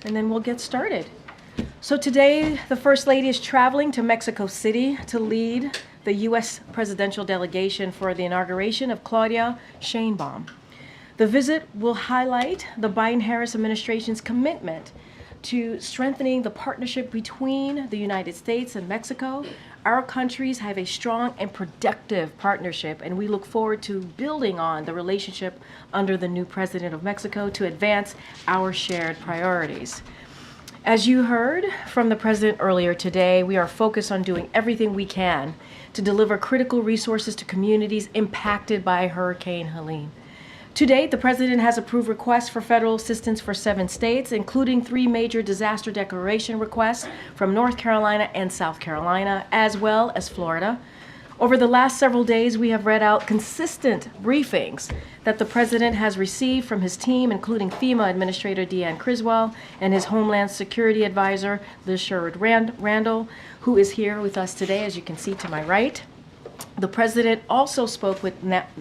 and then we'll get started. So today, the First Lady is traveling to Mexico City to lead the U.S. presidential delegation for the inauguration of Claudia Sheinbaum. The visit will highlight the Biden-Harris administration's commitment to strengthening the partnership between the United States and Mexico. Our countries have a strong and productive partnership, and we look forward to building on the relationship under the new president of Mexico to advance our shared priorities. As you heard from the president earlier today, we are focused on doing everything we can to deliver critical resources to communities impacted by Hurricane Helene. To date, the president has approved requests for federal assistance for 7 states, including 3 major disaster declaration requests from North Carolina and South Carolina, as well as Florida. Over the last several days, we have read out consistent briefings that the president has received from his team, including FEMA Administrator Deanne Criswell and his Homeland Security Advisor, Liz Sherwood-Randall, who is here with us today, as you can see to my right. The president also spoke with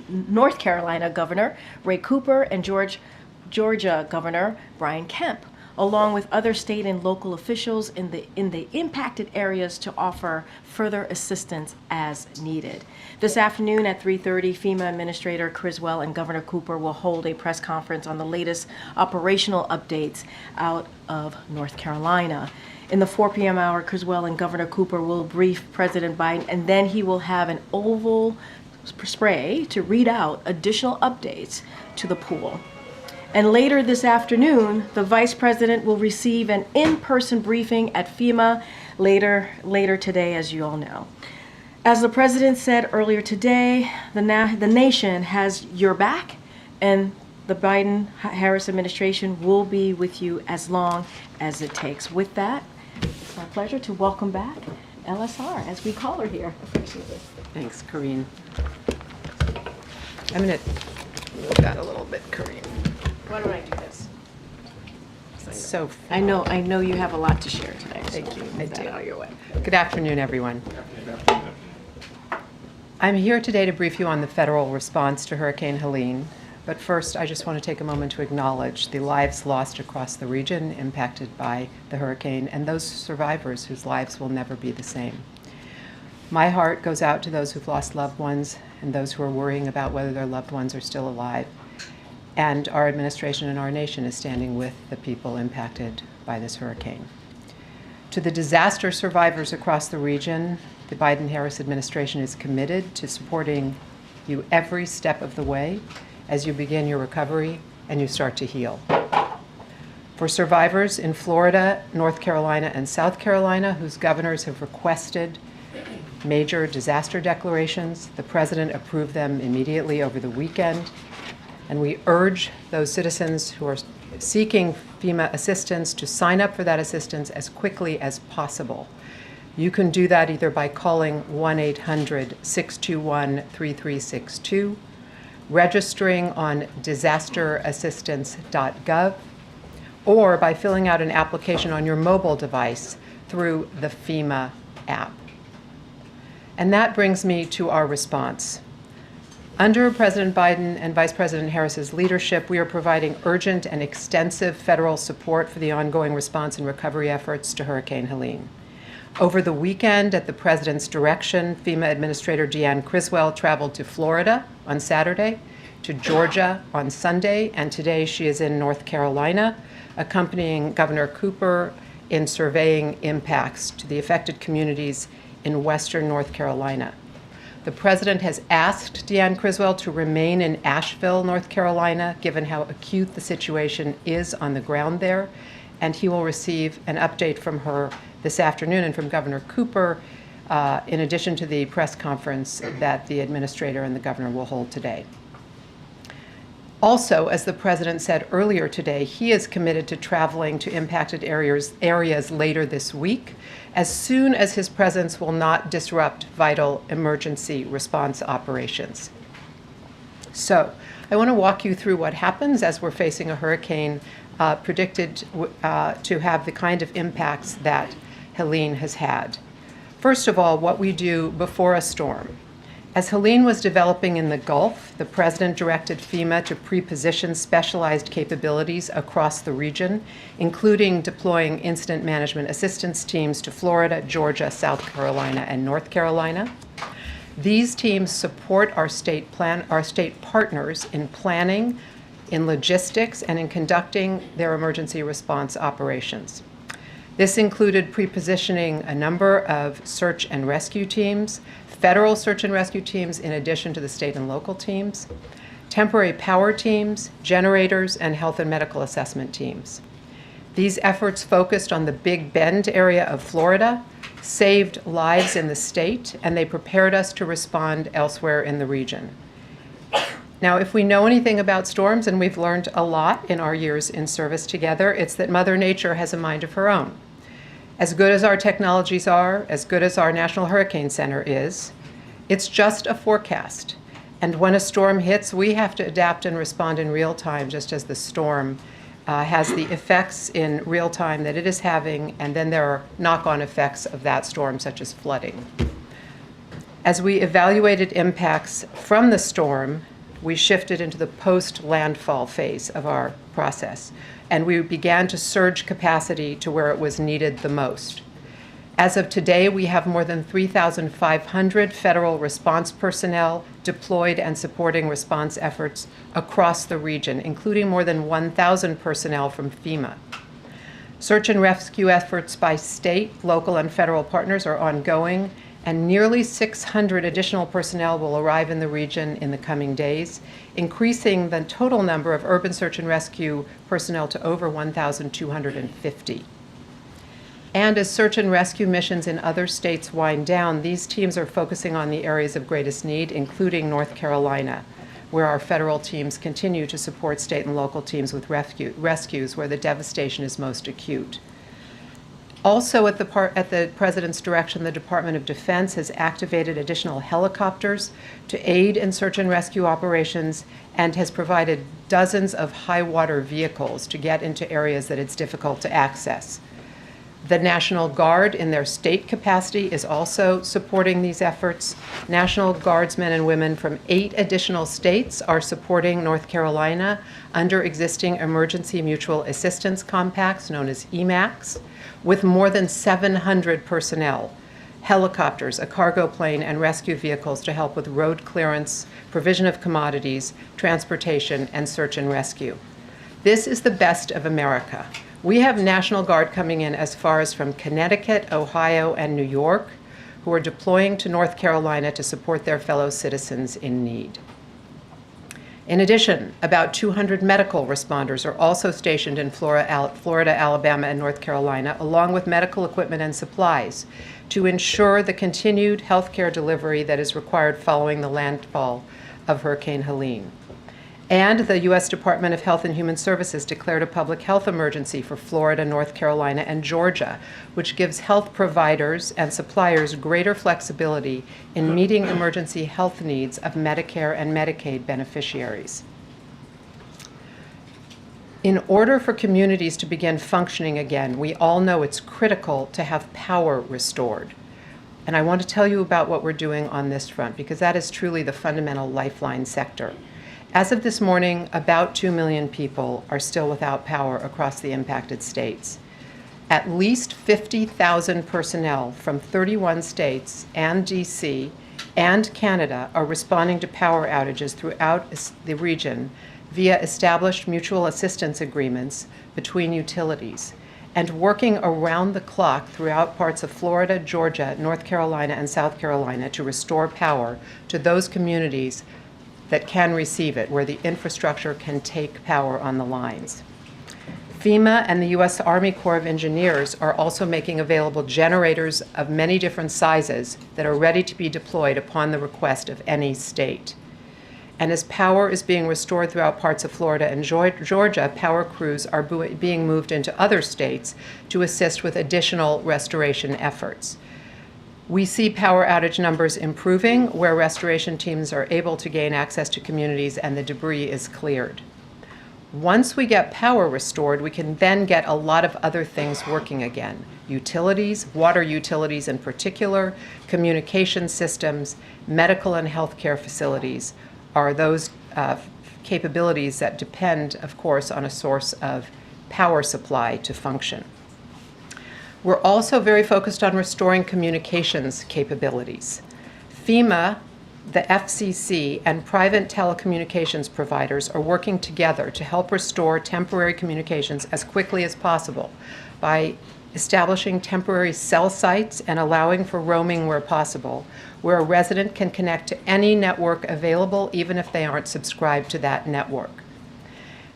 North Carolina Governor Ray Cooper and Georgia Governor Brian Kemp, along with other state and local officials in the impacted areas to offer further assistance as needed. This afternoon at 3:30, FEMA Administrator Criswell and Governor Cooper will hold a press conference on the latest operational updates out of North Carolina. In the 4 p.m. hour, Criswell and Governor Cooper will brief President Biden, and then he will have an oval spray to read out additional updates to the pool. And later this afternoon, the Vice President will receive an in-person briefing at FEMA later today, as you all know. As the President said earlier today, the nation has your back, and the Biden-Harris administration will be with you as long as it takes. With that, it's my pleasure to welcome back LSR, as we call her here. Thanks, Karine. I'm going to move that a little bit, Karine. Why don't I do this? So I know you have a lot to share today. Thank you. I do. Out your way. Good afternoon, everyone. I'm here today to brief you on the federal response to Hurricane Helene. But first, I just want to take a moment to acknowledge the lives lost across the region impacted by the hurricane and those survivors whose lives will never be the same. My heart goes out to those who've lost loved ones and those who are worrying about whether their loved ones are still alive. And our administration and our nation is standing with the people impacted by this hurricane. To the disaster survivors across the region, the Biden-Harris administration is committed to supporting you every step of the way as you begin your recovery and you start to heal. For survivors in Florida, North Carolina, and South Carolina, whose governors have requested major disaster declarations, the president approved them immediately over the weekend. And we urge those citizens who are seeking FEMA assistance to sign up for that assistance as quickly as possible. You can do that either by calling 1-800-621-3362, registering on disasterassistance.gov, or by filling out an application on your mobile device through the FEMA app. And that brings me to our response. Under President Biden and Vice President Harris's leadership, we are providing urgent and extensive federal support for the ongoing response and recovery efforts to Hurricane Helene. Over the weekend, at the President's direction, FEMA Administrator Deanne Criswell traveled to Florida on Saturday, to Georgia on Sunday, and today she is in North Carolina, accompanying Governor Cooper in surveying impacts to the affected communities in western North Carolina. The President has asked Deanne Criswell to remain in Asheville, North Carolina, given how acute the situation is on the ground there, and he will receive an update from her this afternoon and from Governor Cooper, in addition to the press conference that the administrator and the governor will hold today. Also, as the President said earlier today, he is committed to traveling to impacted areas later this week, as soon as his presence will not disrupt vital emergency response operations. So, I want to walk you through what happens as we're facing a hurricane predicted to have the kind of impacts that Helene has had. First of all, what we do before a storm. As Helene was developing in the Gulf, the President directed FEMA to pre-position specialized capabilities across the region, including deploying incident management assistance teams to Florida, Georgia, South Carolina, and North Carolina. These teams support our state partners in planning, in logistics, and in conducting their emergency response operations. This included pre-positioning a number of search and rescue teams, federal search and rescue teams in addition to the state and local teams, temporary power teams, generators, and health and medical assessment teams. These efforts focused on the Big Bend area of Florida, saved lives in the state, and they prepared us to respond elsewhere in the region. Now, if we know anything about storms, and we've learned a lot in our years in service together, it's that Mother Nature has a mind of her own. As good as our technologies are, as good as our National Hurricane Center is, it's just a forecast. And when a storm hits, we have to adapt and respond in real time, just as the storm has the effects in real time that it is having, and then there are knock-on effects of that storm, such as flooding. As we evaluated impacts from the storm, we shifted into the post-landfall phase of our process, and we began to surge capacity to where it was needed the most. As of today, we have more than 3,500 federal response personnel deployed and supporting response efforts across the region, including more than 1,000 personnel from FEMA. Search and rescue efforts by state, local, and federal partners are ongoing, and nearly 600 additional personnel will arrive in the region in the coming days, increasing the total number of urban search and rescue personnel to over 1,250. And as search and rescue missions in other states wind down, these teams are focusing on the areas of greatest need, including North Carolina, where our federal teams continue to support state and local teams with rescues where the devastation is most acute. Also, at the President's direction, the Department of Defense has activated additional helicopters to aid in search and rescue operations and has provided dozens of high-water vehicles to get into areas that it's difficult to access. The National Guard, in their state capacity, is also supporting these efforts. National Guardsmen and women from 8 additional states are supporting North Carolina under existing emergency mutual assistance compacts, known as EMACs, with more than 700 personnel, helicopters, a cargo plane, and rescue vehicles to help with road clearance, provision of commodities, transportation, and search and rescue. This is the best of America. We have National Guard coming in as far as from Connecticut, Ohio, and New York, who are deploying to North Carolina to support their fellow citizens in need. In addition, about 200 medical responders are also stationed in Florida, Alabama, and North Carolina, along with medical equipment and supplies, to ensure the continued healthcare delivery that is required following the landfall of Hurricane Helene. And the U.S. Department of Health and Human Services declared a public health emergency for Florida, North Carolina, and Georgia, which gives health providers and suppliers greater flexibility in meeting emergency health needs of Medicare and Medicaid beneficiaries. In order for communities to begin functioning again, we all know it's critical to have power restored. And I want to tell you about what we're doing on this front, because that is truly the fundamental lifeline sector. As of this morning, about 2 million people are still without power across the impacted states. At least 50,000 personnel from 31 states and DC and Canada are responding to power outages throughout the region via established mutual assistance agreements between utilities and working around the clock throughout parts of Florida, Georgia, North Carolina, and South Carolina to restore power to those communities that can receive it, where the infrastructure can take power on the lines. FEMA and the U.S. Army Corps of Engineers are also making available generators of many different sizes that are ready to be deployed upon the request of any state. And as power is being restored throughout parts of Florida and Georgia, power crews are being moved into other states to assist with additional restoration efforts. We see power outage numbers improving where restoration teams are able to gain access to communities and the debris is cleared. Once we get power restored, we can then get a lot of other things working again. utilities, water utilities in particular, communication systems, medical and healthcare facilities are those capabilities that depend, of course, on a source of power supply to function. We're also very focused on restoring communications capabilities. FEMA, the FCC, and private telecommunications providers are working together to help restore temporary communications as quickly as possible by establishing temporary cell sites and allowing for roaming where possible, where a resident can connect to any network available even if they aren't subscribed to that network.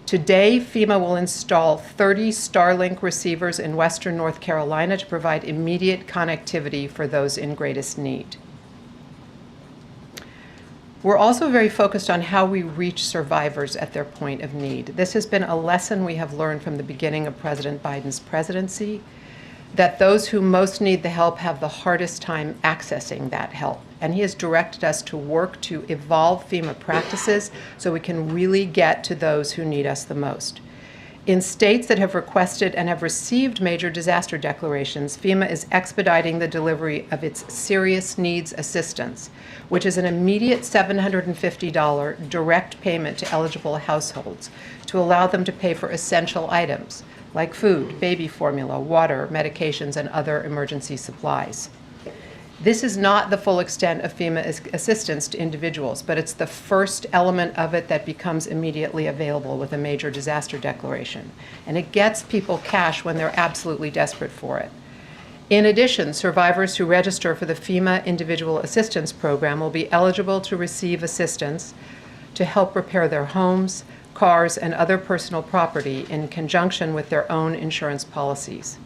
Today, FEMA will install 30 Starlink receivers in western North Carolina to provide immediate connectivity for those in greatest need. We're also very focused on how we reach survivors at their point of need. This has been a lesson we have learned from the beginning of President Biden's presidency, that those who most need the help have the hardest time accessing that help. And he has directed us to work to evolve FEMA practices so we can really get to those who need us the most. In states that have requested and have received major disaster declarations, FEMA is expediting the delivery of its Serious Needs Assistance, which is an immediate $750 direct payment to eligible households to allow them to pay for essential items like food, baby formula, water, medications, and other emergency supplies. This is not the full extent of FEMA assistance to individuals, but it's the first element of it that becomes immediately available with a major disaster declaration. And it gets people cash when they're absolutely desperate for it. In addition, survivors who register for the FEMA Individual Assistance Program will be eligible to receive assistance to help repair their homes, cars, and other personal property in conjunction with their own insurance policies.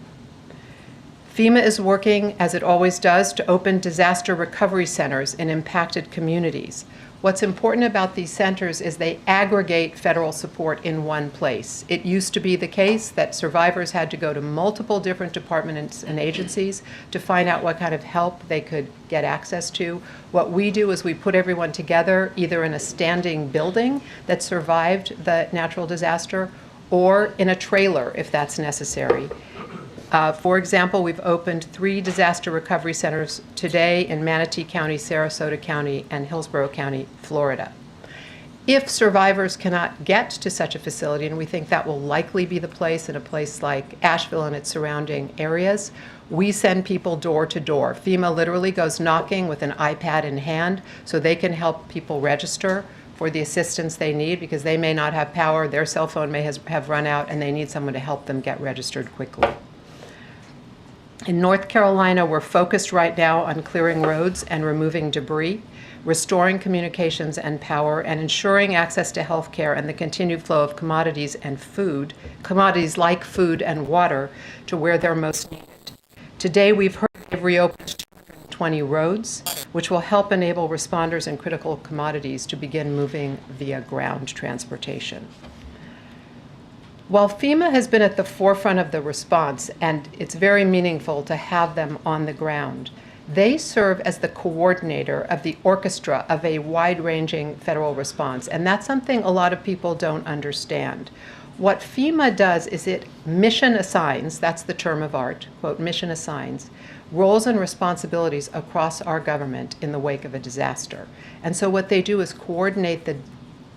FEMA is working, as it always does, to open disaster recovery centers in impacted communities. What's important about these centers is they aggregate federal support in one place. It used to be the case that survivors had to go to multiple different departments and agencies to find out what kind of help they could get access to. What we do is we put everyone together either in a standing building that survived the natural disaster or in a trailer if that's necessary. For example, we've opened 3 disaster recovery centers today in Manatee County, Sarasota County, and Hillsborough County, Florida. If survivors cannot get to such a facility, and we think that will likely be the place in a place like Asheville and its surrounding areas, we send people door to door. FEMA literally goes knocking with an iPad in hand so they can help people register for the assistance they need because they may not have power, their cell phone may have run out, and they need someone to help them get registered quickly. In North Carolina, we're focused right now on clearing roads and removing debris, restoring communications and power, and ensuring access to health care and the continued flow of commodities and food, commodities like food and water, to where they're most needed. Today, we've heard they've reopened 20 roads, which will help enable responders and critical commodities to begin moving via ground transportation. While FEMA has been at the forefront of the response, and it's very meaningful to have them on the ground, they serve as the coordinator of the orchestra of a wide-ranging federal response, and that's something a lot of people don't understand. What FEMA does is it mission assigns, that's the term of art, quote, mission assigns, roles and responsibilities across our government in the wake of a disaster. And so what they do is coordinate the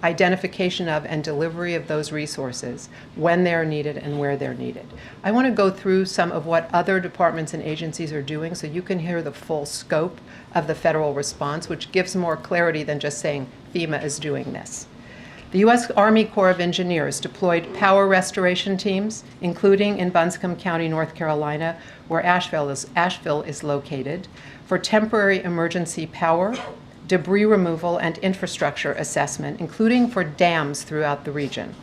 identification of and delivery of those resources when they're needed and where they're needed. I want to go through some of what other departments and agencies are doing so you can hear the full scope of the federal response, which gives more clarity than just saying FEMA is doing this. The U.S. Army Corps of Engineers deployed power restoration teams, including in Buncombe County, North Carolina, where Asheville is located, for temporary emergency power, debris removal, and infrastructure assessment, including for dams throughout the region.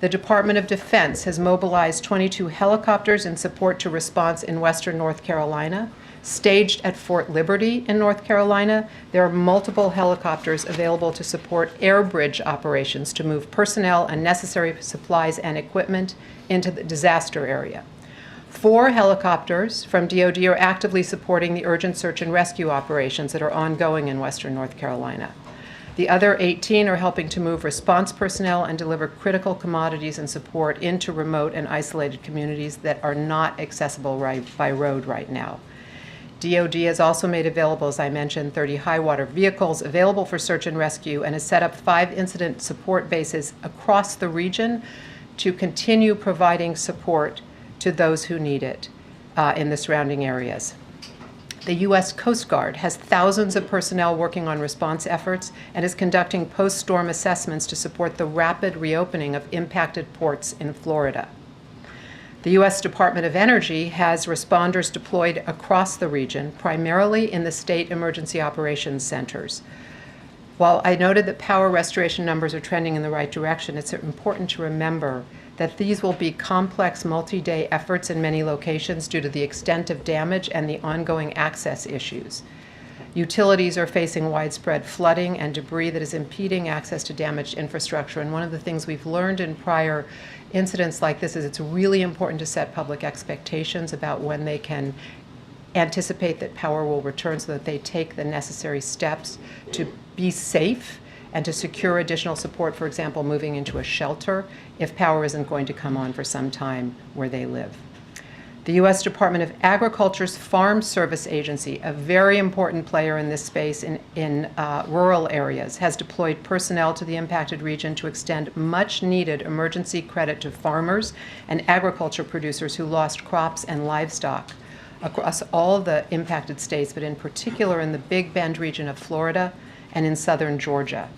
The Department of Defense has mobilized 22 helicopters in support to response in western North Carolina. Staged at Fort Liberty in North Carolina, there are multiple helicopters available to support air bridge operations to move personnel and necessary supplies and equipment into the disaster area. 4 helicopters from DoD are actively supporting the urgent search and rescue operations that are ongoing in western North Carolina. The other 18 are helping to move response personnel and deliver critical commodities and support into remote and isolated communities that are not accessible by road right now. DoD has also made available, as I mentioned, 30 high water vehicles available for search and rescue, and has set up 5 incident support bases across the region to continue providing support to those who need it in the surrounding areas. The U.S. Coast Guard has thousands of personnel working on response efforts and is conducting post-storm assessments to support the rapid reopening of impacted ports in Florida. The U.S. Department of Energy has responders deployed across the region, primarily in the state emergency operations centers. While I noted that power restoration numbers are trending in the right direction, it's important to remember that these will be complex multi-day efforts in many locations due to the extent of damage and the ongoing access issues. Utilities are facing widespread flooding and debris that is impeding access to damaged infrastructure. And one of the things we've learned in prior incidents like this is it's really important to set public expectations about when they can anticipate that power will return so that they take the necessary steps to be safe and to secure additional support, for example, moving into a shelter if power isn't going to come on for some time where they live. The U.S. Department of Agriculture's Farm Service Agency, a very important player in this space in rural areas, has deployed personnel to the impacted region to extend much-needed emergency credit to farmers and agriculture producers who lost crops and livestock across all the impacted states, but in particular in the Big Bend region of Florida and in southern Georgia.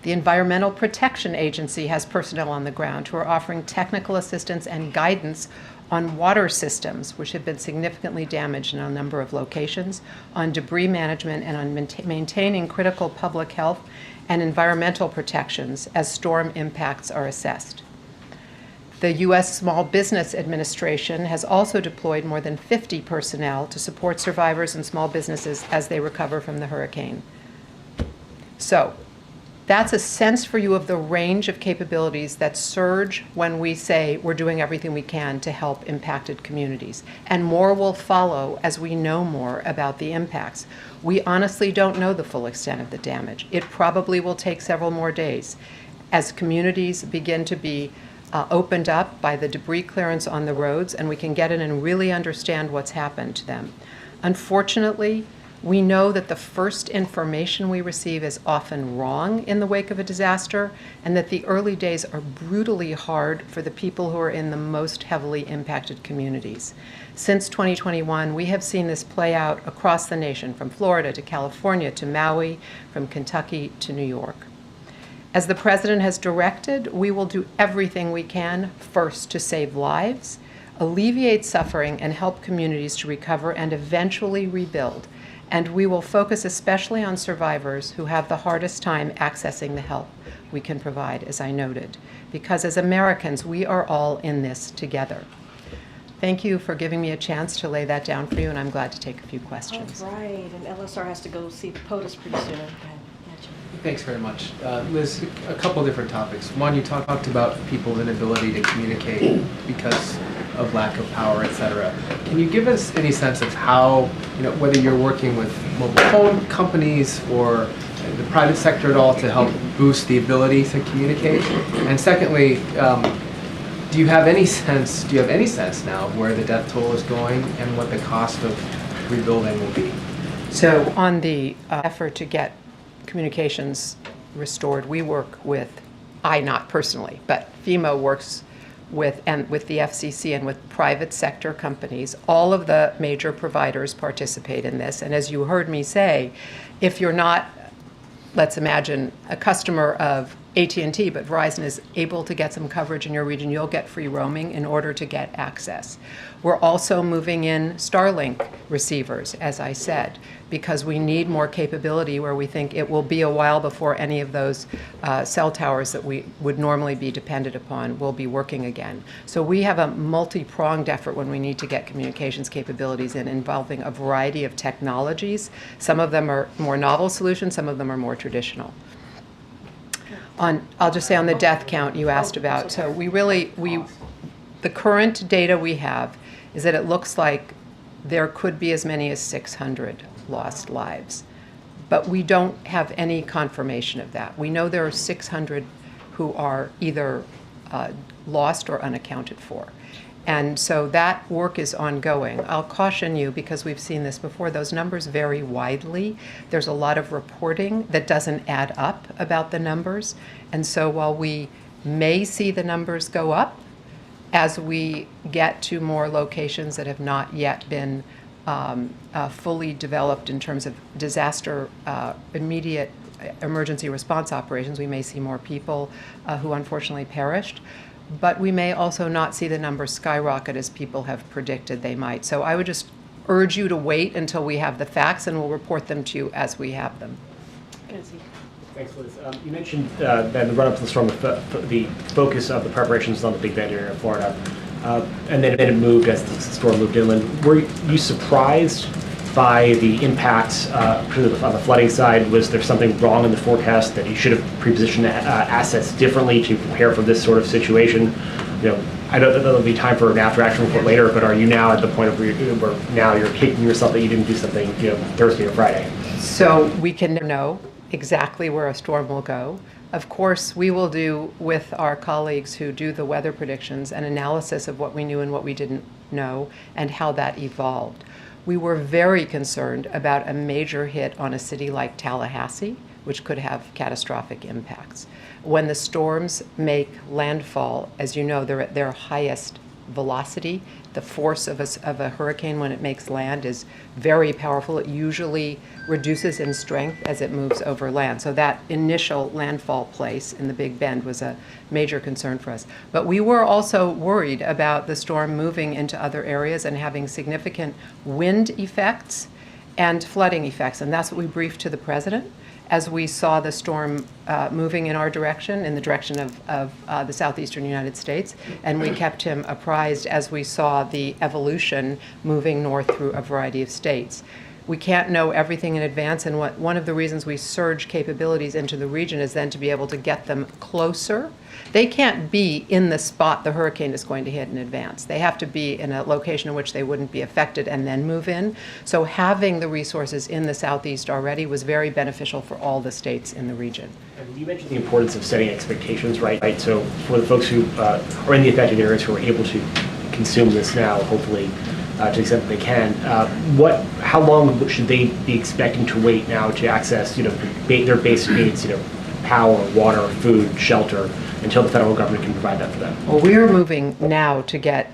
The Environmental Protection Agency has personnel on the ground who are offering technical assistance and guidance on water systems, which have been significantly damaged in a number of locations, on debris management, and on maintaining critical public health and environmental protections as storm impacts are assessed. The U.S. Small Business Administration has also deployed more than 50 personnel to support survivors and small businesses as they recover from the hurricane. So, that's a sense for you of the range of capabilities that surge when we say we're doing everything we can to help impacted communities. And more will follow as we know more about the impacts. We honestly don't know the full extent of the damage. It probably will take several more days as communities begin to be opened up by the debris clearance on the roads, and we can get in and really understand what's happened to them. Unfortunately, we know that the first information we receive is often wrong in the wake of a disaster, and that the early days are brutally hard for the people who are in the most heavily impacted communities. Since 2021, we have seen this play out across the nation, from Florida to California to Maui, from Kentucky to New York. As the President has directed, we will do everything we can first to save lives, alleviate suffering, and help communities to recover and eventually rebuild. And we will focus especially on survivors who have the hardest time accessing the help we can provide, as I noted, because as Americans, we are all in this together. Thank you for giving me a chance to lay that down for you, and I'm glad to take a few questions. All right, and LSR has to go see the POTUS pretty soon. Okay. Thanks very much. Liz, a couple different topics. One, you talked about people's inability to communicate because of lack of power, et cetera. Can you give us any sense of how, whether you're working with mobile phone companies or the private sector at all to help boost the ability to communicate? And secondly, do you have any sense now of where the death toll is going and what the cost of rebuilding will be? So on the effort to get communications restored, we work with, not personally, but FEMA works with the FCC and with private sector companies. All of the major providers participate in this. And as you heard me say, if you're not, let's imagine, a customer of AT&T, but Verizon is able to get some coverage in your region, you'll get free roaming in order to get access. We're also moving in Starlink receivers, as I said, because we need more capability where we think it will be a while before any of those cell towers that we would normally be dependent upon will be working again. So we have a multi-pronged effort when we need to get communications capabilities in, involving a variety of technologies. Some of them are more novel solutions, some of them are more traditional. I'll just say on the death count you asked about. So the current data we have is that it looks like there could be as many as 600 lost lives. but we don't have any confirmation of that. We know there are 600 who are either lost or unaccounted for. And so that work is ongoing. I'll caution you, because we've seen this before, those numbers vary widely. There's a lot of reporting that doesn't add up about the numbers. And so while we may see the numbers go up as we get to more locations that have not yet been fully developed in terms of disaster immediate emergency response operations, we may see more people who unfortunately perished. But we may also not see the numbers skyrocket as people have predicted they might. So I would just urge you to wait until we have the facts, and we'll report them to you as we have them. Thanks, Liz. You mentioned that in the run-up to the storm, the focus of the preparations was on the Big Bend area of Florida, and then it moved as the storm moved inland. Were you surprised by the impacts on the flooding side? Was there something wrong in the forecast that you should have pre-positioned assets differently to prepare for this sort of situation? You know, I know that there'll be time for an after-action report later, but are you now at the point of where now you're kicking yourself that you didn't do something, you know, Thursday or Friday? So we can know exactly where a storm will go. Of course, we will do, with our colleagues who do the weather predictions, an analysis of what we knew and what we didn't know and how that evolved. We were very concerned about a major hit on a city like Tallahassee, which could have catastrophic impacts. When the storms make landfall, as you know, they're at their highest velocity. The force of a hurricane when it makes land is very powerful. It usually reduces in strength as it moves over land. So that initial landfall place in the Big Bend was a major concern for us. But we were also worried about the storm moving into other areas and having significant wind effects and flooding effects. And that's what we briefed to the president as we saw the storm moving in our direction, in the direction of the southeastern United States, and we kept him apprised as we saw the evolution moving north through a variety of states. We can't know everything in advance, and one of the reasons we surge capabilities into the region is then to be able to get them closer. They can't be in the spot the hurricane is going to hit in advance. They have to be in a location in which they wouldn't be affected and then move in. So having the resources in the southeast already was very beneficial for all the states in the region. And you mentioned the importance of setting expectations, right? So for the folks who are in the affected areas who are able to consume this now, hopefully, to the extent that they can, how long should they be expecting to wait now to access, you know, their basic needs, you know, power, water, food, shelter, until the federal government can provide that for them? Well, we are moving now to get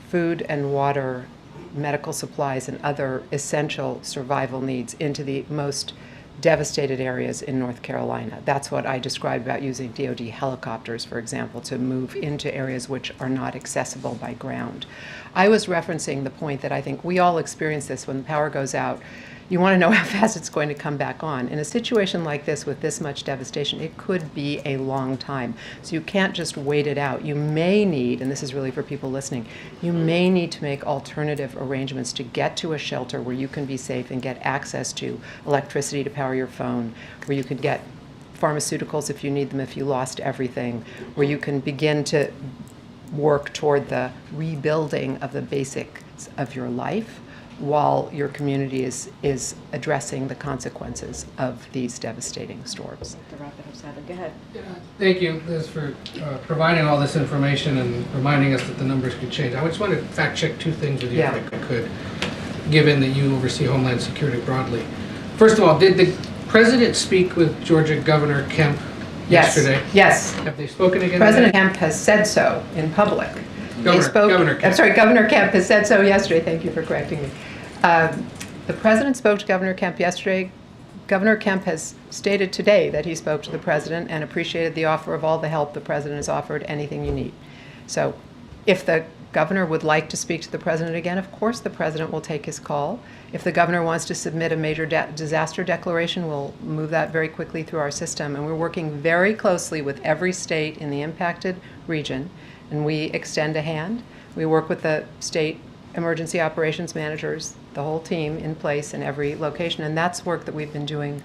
food and water, medical supplies, and other essential survival needs into the most devastated areas in North Carolina. That's what I described about using DoD helicopters, for example, to move into areas which are not accessible by ground. I was referencing the point that I think we all experience this when the power goes out. You want to know how fast it's going to come back on. In a situation like this with this much devastation, it could be a long time. So you can't just wait it out. You may need, and this is really for people listening, you may need to make alternative arrangements to get to a shelter where you can be safe and get access to electricity to power your phone, where you can get pharmaceuticals if you need them, if you lost everything, where you can begin to work toward the rebuilding of the basics of your life, while your community is addressing the consequences of these devastating storms. Go ahead. Thank you, Liz, for providing all this information and reminding us that the numbers could change. I just want to fact check two things with you, Yeah. if I could, given that you oversee Homeland Security broadly. First of all, did the president speak with Georgia Governor Kemp yesterday? Yes. Have they spoken again President today? Kemp has said so in public. Governor Kemp. I'm sorry, Governor Kemp has said so yesterday. Thank you for correcting me. The president spoke to Governor Kemp yesterday. Governor Kemp has stated today that he spoke to the president and appreciated the offer of all the help the president has offered, anything you need. So if the governor would like to speak to the president again, of course the president will take his call. If the governor wants to submit a major disaster declaration, we'll move that very quickly through our system. And we're working very closely with every state in the impacted region, and we extend a hand. We work with the state emergency operations managers, the whole team in place in every location, and that's work that we've been doing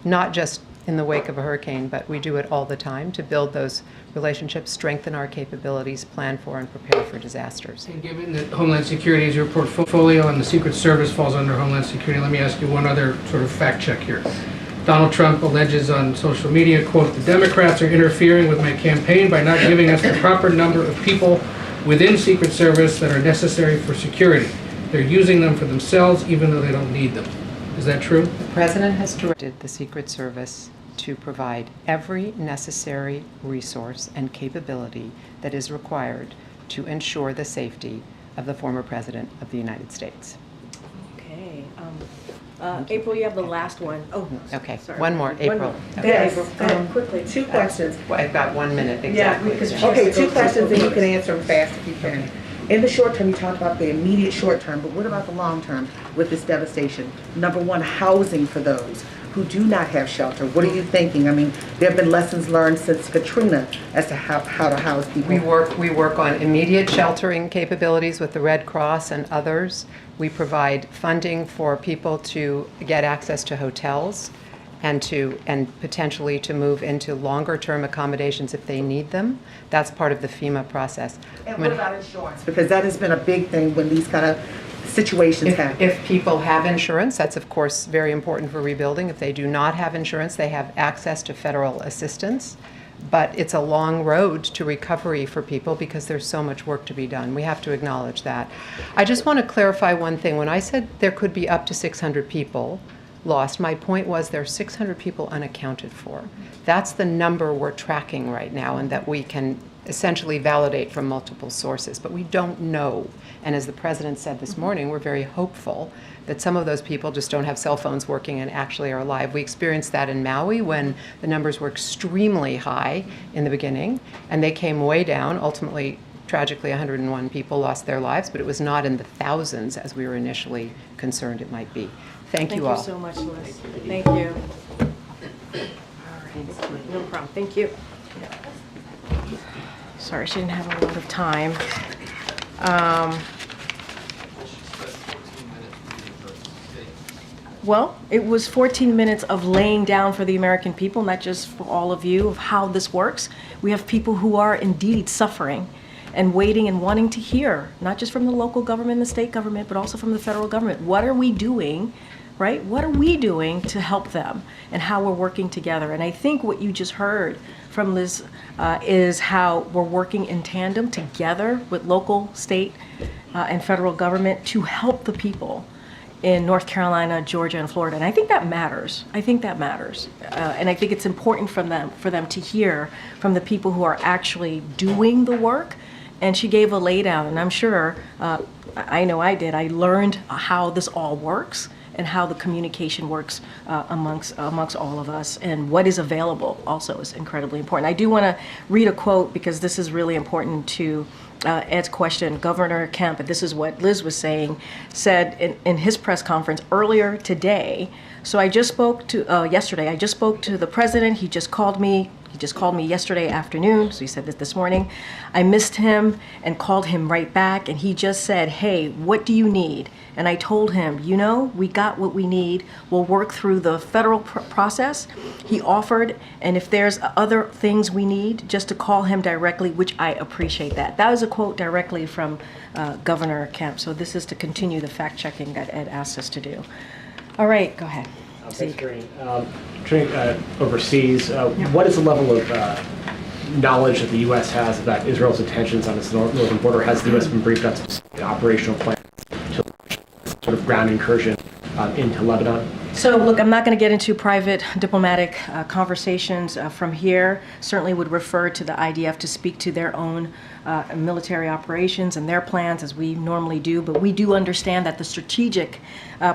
not just in the wake of a hurricane, but we do it all the time to build those relationships, strengthen our capabilities, plan for and prepare for disasters. And given that Homeland Security is your portfolio and the Secret Service falls under Homeland Security, let me ask you one other sort of fact check here. Donald Trump alleges on social media, quote, "The Democrats are interfering with my campaign by not giving us the proper number of people within Secret Service that are necessary for security. They're using them for themselves even though they don't need them." Is that true? The President has directed the Secret Service to provide every necessary resource and capability that is required to ensure the safety of the former President of the United States. Okay. April, you have the last one. Oh, Okay, sorry. one more, April. Okay. Yes, April. quickly, two questions. Well, I've got 1 minute, Yeah, exactly. because she has Okay, to go two through questions, and you both. can answer them fast if you can. In the short term, you talked about the immediate short term, but what about the long term with this devastation? Number one, housing for those who do not have shelter. What are you thinking? I mean, there have been lessons learned since Katrina as to how to house people. We work on immediate sheltering capabilities with the Red Cross and others. We provide funding for people to get access to hotels and potentially to move into longer term accommodations if they need them. That's part of the FEMA process. And what about insurance? Because that has been a big thing when these kind of situations happen. If people have insurance, that's of course very important for rebuilding. If they do not have insurance, they have access to federal assistance. But it's a long road to recovery for people because there's so much work to be done. We have to acknowledge that. I just want to clarify one thing. When I said there could be up to 600 people lost, my point was there are 600 people unaccounted for. That's the number we're tracking right now and that we can essentially validate from multiple sources, but we don't know. And as the President said this morning, we're very hopeful that some of those people just don't have cell phones working and actually are alive. We experienced that in Maui when the numbers were extremely high in the beginning, and they came way down. Ultimately, tragically, 101 people lost their lives, but it was not in the thousands as we were initially concerned it might be. Thank you all. Thank you so much, Liz. Thank you. All right, no problem. Thank you. Sorry, she didn't have a lot of time. Well, it was 14 minutes of laying down for the American people, not just for all of you, of how this works. We have people who are indeed suffering and waiting and wanting to hear, not just from the local government, the state government, but also from the federal government. What are we doing, right? What are we doing to help them and how we're working together? And I think what you just heard from Liz is how we're working in tandem together with local, state, and federal government to help the people in North Carolina, Georgia, and Florida. And I think that matters. I think that matters. And I think it's important for them to hear from the people who are actually doing the work. And she gave a laydown, and I'm sure, I know I did, I learned how this all works and how the communication works amongst all of us, and what is available also is incredibly important. I do want to read a quote because this is really important to Ed's question. Governor Kemp, and this is what Liz was saying, said in his press conference earlier today. So I just spoke to, yesterday, I just spoke to the president. He just called me. He just called me yesterday afternoon, so he said this morning. I missed him and called him right back, and he just said, hey, what do you need? And I told him, you know, we got what we need. We'll work through the federal process. He offered, and if there's other things we need, just to call him directly, which I appreciate that. That was a quote directly from Governor Kemp. So this is to continue the fact-checking that Ed asked us to do. All right, go ahead. Thanks, Corinne. Overseas, what is the level of knowledge that the U.S. has about Israel's intentions on its northern border? Has the U.S. been briefed on specific operational plans to sort of ground incursion into Lebanon? So look, I'm not going to get into private diplomatic conversations from here. Certainly would refer to the IDF to speak to their own military operations and their plans, as we normally do. But we do understand that the strategic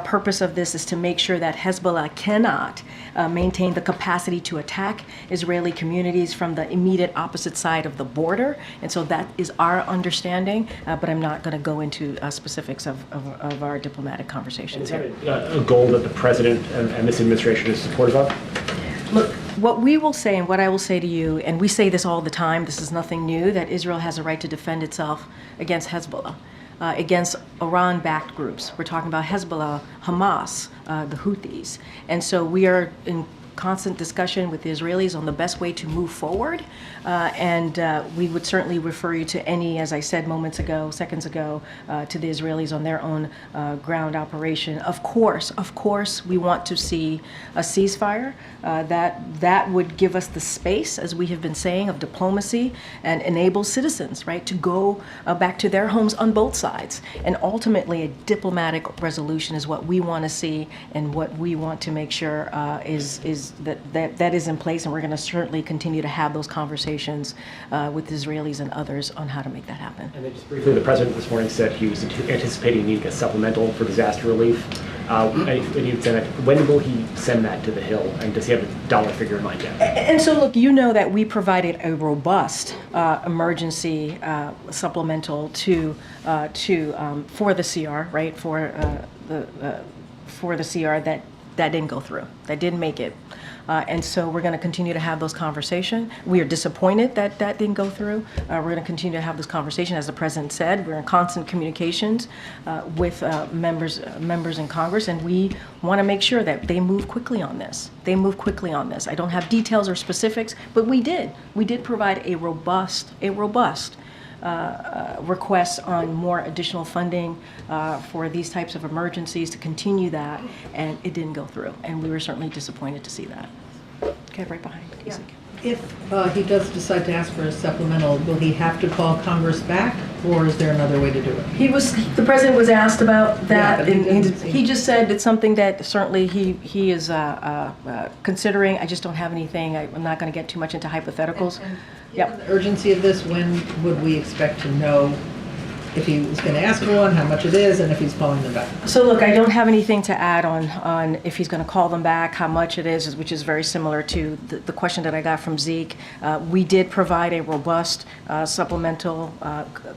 purpose of this is to make sure that Hezbollah cannot maintain the capacity to attack Israeli communities from the immediate opposite side of the border. And so that is our understanding, but I'm not going to go into specifics of our diplomatic conversations Is here. that a goal that the president and this administration is supportive of? Look, what we will say and what I will say to you, and we say this all the time, this is nothing new, that Israel has a right to defend itself against Hezbollah, against Iran-backed groups. We're talking about Hezbollah, Hamas, the Houthis. And so we are in constant discussion with the Israelis on the best way to move forward. We would certainly refer you to any, as I said seconds ago, to the Israelis on their own ground operation. Of course, we want to see a ceasefire. That would give us the space, as we have been saying, of diplomacy and enable citizens, right, to go back to their homes on both sides. And ultimately, a diplomatic resolution is what we want to see, and what we want to make sure is that is in place. And we're going to certainly continue to have those conversations with the Israelis and others on how to make that happen. And then just briefly, the president this morning said he was anticipating needing a supplemental for disaster relief. And you said that, when will he send that to the Hill? And does he have a dollar figure in mind yet? And so, look, you know that we provided a robust emergency supplemental for the CR, right? For the CR that didn't go through, that didn't make it. And so we're going to continue to have those conversations. We are disappointed that didn't go through. We're going to continue to have this conversation. As the president said, we're in constant communications with members in Congress, and we want to make sure that they move quickly on this. I don't have details or specifics, but we did provide a robust requests on more additional funding for these types of emergencies to continue that, and it didn't go through. And we were certainly disappointed to see that. Okay, right behind Casey. If he does decide to ask for a supplemental, will he have to call Congress back, or is there another way to do it? The president was asked about that, Yeah, but and he just said it's something that certainly he is considering. I just don't have anything. I'm not going to get too much into hypotheticals. Given the urgency of this, when would we expect to know if he was going to ask for one, how much it is, and if he's calling them back? So look, I don't have anything to add on if he's going to call them back, how much it is, which is very similar to the question that I got from Zeke. We did provide a robust supplemental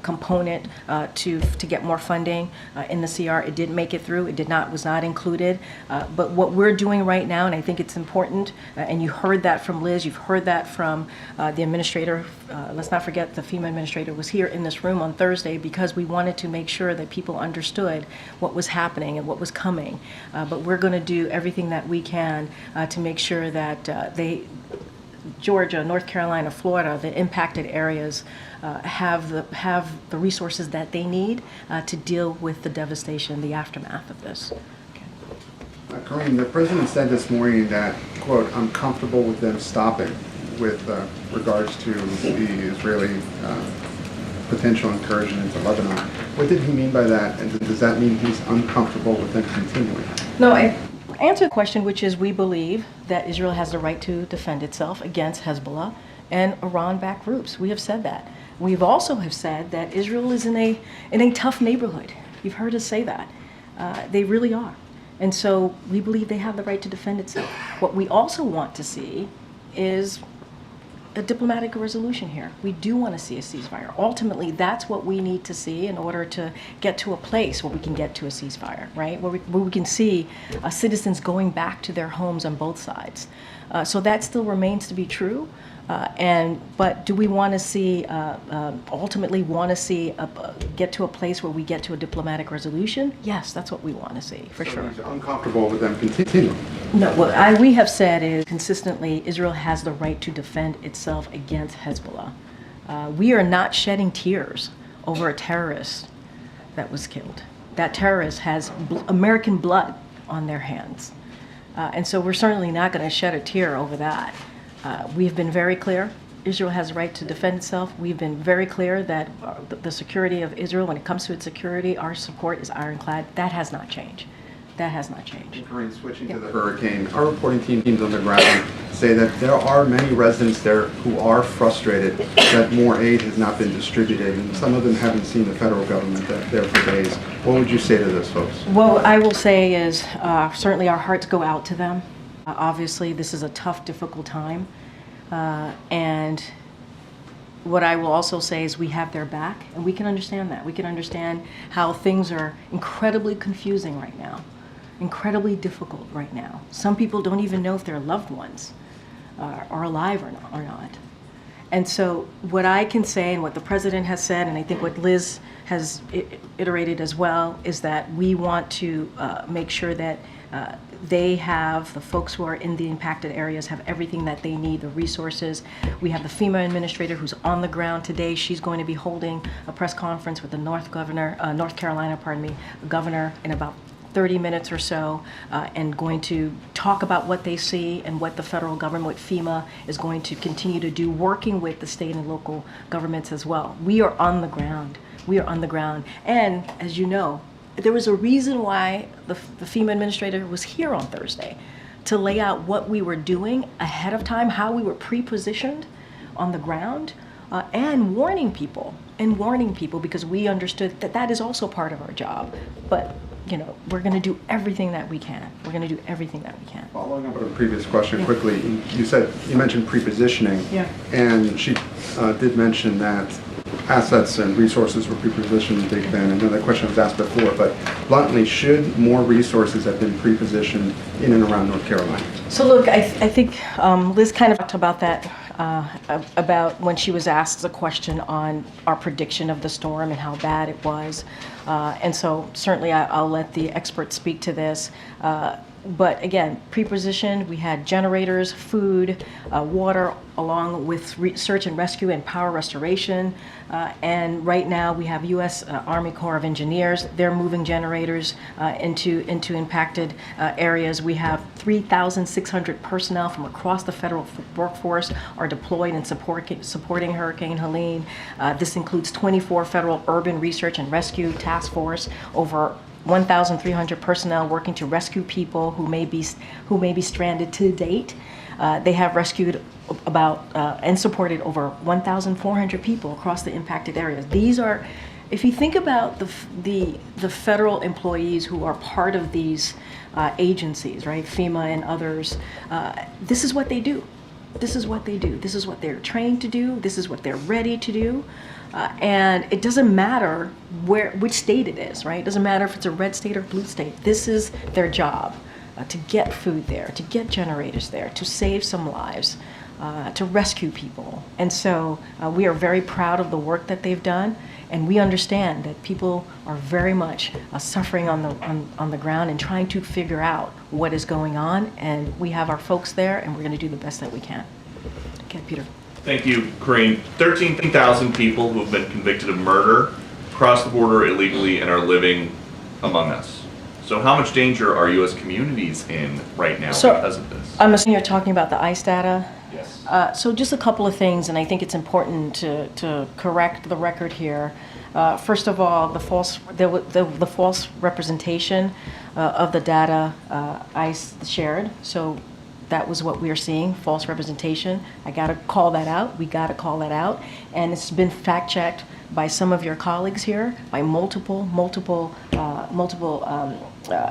component to get more funding in the CR. It didn't make it through. Was not included. But what we're doing right now, and I think it's important, and you heard that from Liz, you've heard that from the administrator. Let's not forget the FEMA administrator was here in this room on Thursday because we wanted to make sure that people understood what was happening and what was coming. But we're going to do everything that we can to make sure that Georgia, North Carolina, Florida, the impacted areas have the resources that they need to deal with the devastation, the aftermath of this. Kareem, the president said this morning that, quote, "I'm comfortable with them stopping," with regards to the Israeli potential incursion into Lebanon. What did he mean by that, and does that mean he's uncomfortable with them continuing? No, I answered the question, which is we believe that Israel has the right to defend itself against Hezbollah and Iran-backed groups. We have said that. We've also have said that Israel is in a tough neighborhood. You've heard us say that. They really are. And so we believe they have the right to defend itself. What we also want to see is a diplomatic resolution here. We do want to see a ceasefire. Ultimately, that's what we need to see in order to get to a place where we can get to a ceasefire, right? Where we can see citizens going back to their homes on both sides. So that still remains to be true. But do we want to see, ultimately want to see, get to a place where we get to a diplomatic resolution? Yes, that's what we want to see, for sure. He's uncomfortable with them continuing. No, what we have said is consistently Israel has the right to defend itself against Hezbollah. We are not shedding tears over a terrorist that was killed. That terrorist has American blood on their hands. And so we're certainly not going to shed a tear over that. We've been very clear. Israel has the right to defend itself. We've been very clear that the security of Israel, when it comes to its security, our support is ironclad. That has not changed. That has not changed. Kareem, switching to the hurricane, our reporting teams on the ground say that there are many residents there who are frustrated that more aid has not been distributed, and some of them haven't seen the federal government there for days. What would you say to those folks? What I will say is certainly our hearts go out to them. Obviously, this is a tough, difficult time. And what I will also say is we have their back, and we can understand that. We can understand how things are incredibly confusing right now, incredibly difficult right now. Some people don't even know if their loved ones are alive or not. And so what I can say, and what the president has said, and I think what Liz has iterated as well, is that we want to make sure that They have, the folks who are in the impacted areas have everything that they need, the resources. We have the FEMA administrator who's on the ground today. She's going to be holding a press conference with the North Carolina governor in about 30 minutes or so, and going to talk about what they see and what the federal government, what FEMA is going to continue to do, working with the state and local governments as well. We are on the ground. We are on the ground. And as you know, there was a reason why the FEMA administrator was here on Thursday, to lay out what we were doing ahead of time, how we were pre-positioned on the ground, and warning people, because we understood that that is also part of our job. But we're going to do everything that we can. We're going to do everything that we can. Following up on the previous question quickly, you mentioned pre-positioning. Yeah. And she did mention that assets and resources were pre-positioned in Big Bend. I know that question was asked before, but bluntly, should more resources have been pre-positioned in and around North Carolina? So look, I think Liz kind of talked about that, about when she was asked the question on our prediction of the storm and how bad it was. And so certainly I'll let the experts speak to this. But again, pre-positioned, we had generators, food, water, along with search and rescue and power restoration. And right now we have U.S. Army Corps of Engineers. They're moving generators into impacted areas. We have 3,600 personnel from across the federal workforce are deployed and supporting Hurricane Helene. This includes 24 federal urban research and rescue task force, over 1,300 personnel working to rescue people who may be stranded to date. They have rescued about and supported over 1,400 people across the impacted areas. These are, if you think about the federal employees who are part of these agencies, right, FEMA and others, this is what they do. This is what they do. This is what they're trained to do. This is what they're ready to do. And it doesn't matter which state it is, right? It doesn't matter if it's a red state or blue state. This is their job, to get food there, to get generators there, to save some lives, to rescue people. And so we are very proud of the work that they've done, and we understand that people are very much suffering on the ground and trying to figure out what is going on. And we have our folks there, and we're going to do the best that we can. Okay, Peter. Thank you, Corinne. 13,000 people who have been convicted of murder crossed the border illegally and are living among us. So how much danger are U.S. communities in right now because of this? I'm assuming you're talking about the ICE data. Yes. So just a couple of things, and I think it's important to correct the record here. First of all, the false representation of the data ICE shared. So that was what we are seeing, false representation. I got to call that out. We got to call that out. And it's been fact-checked by some of your colleagues here, by multiple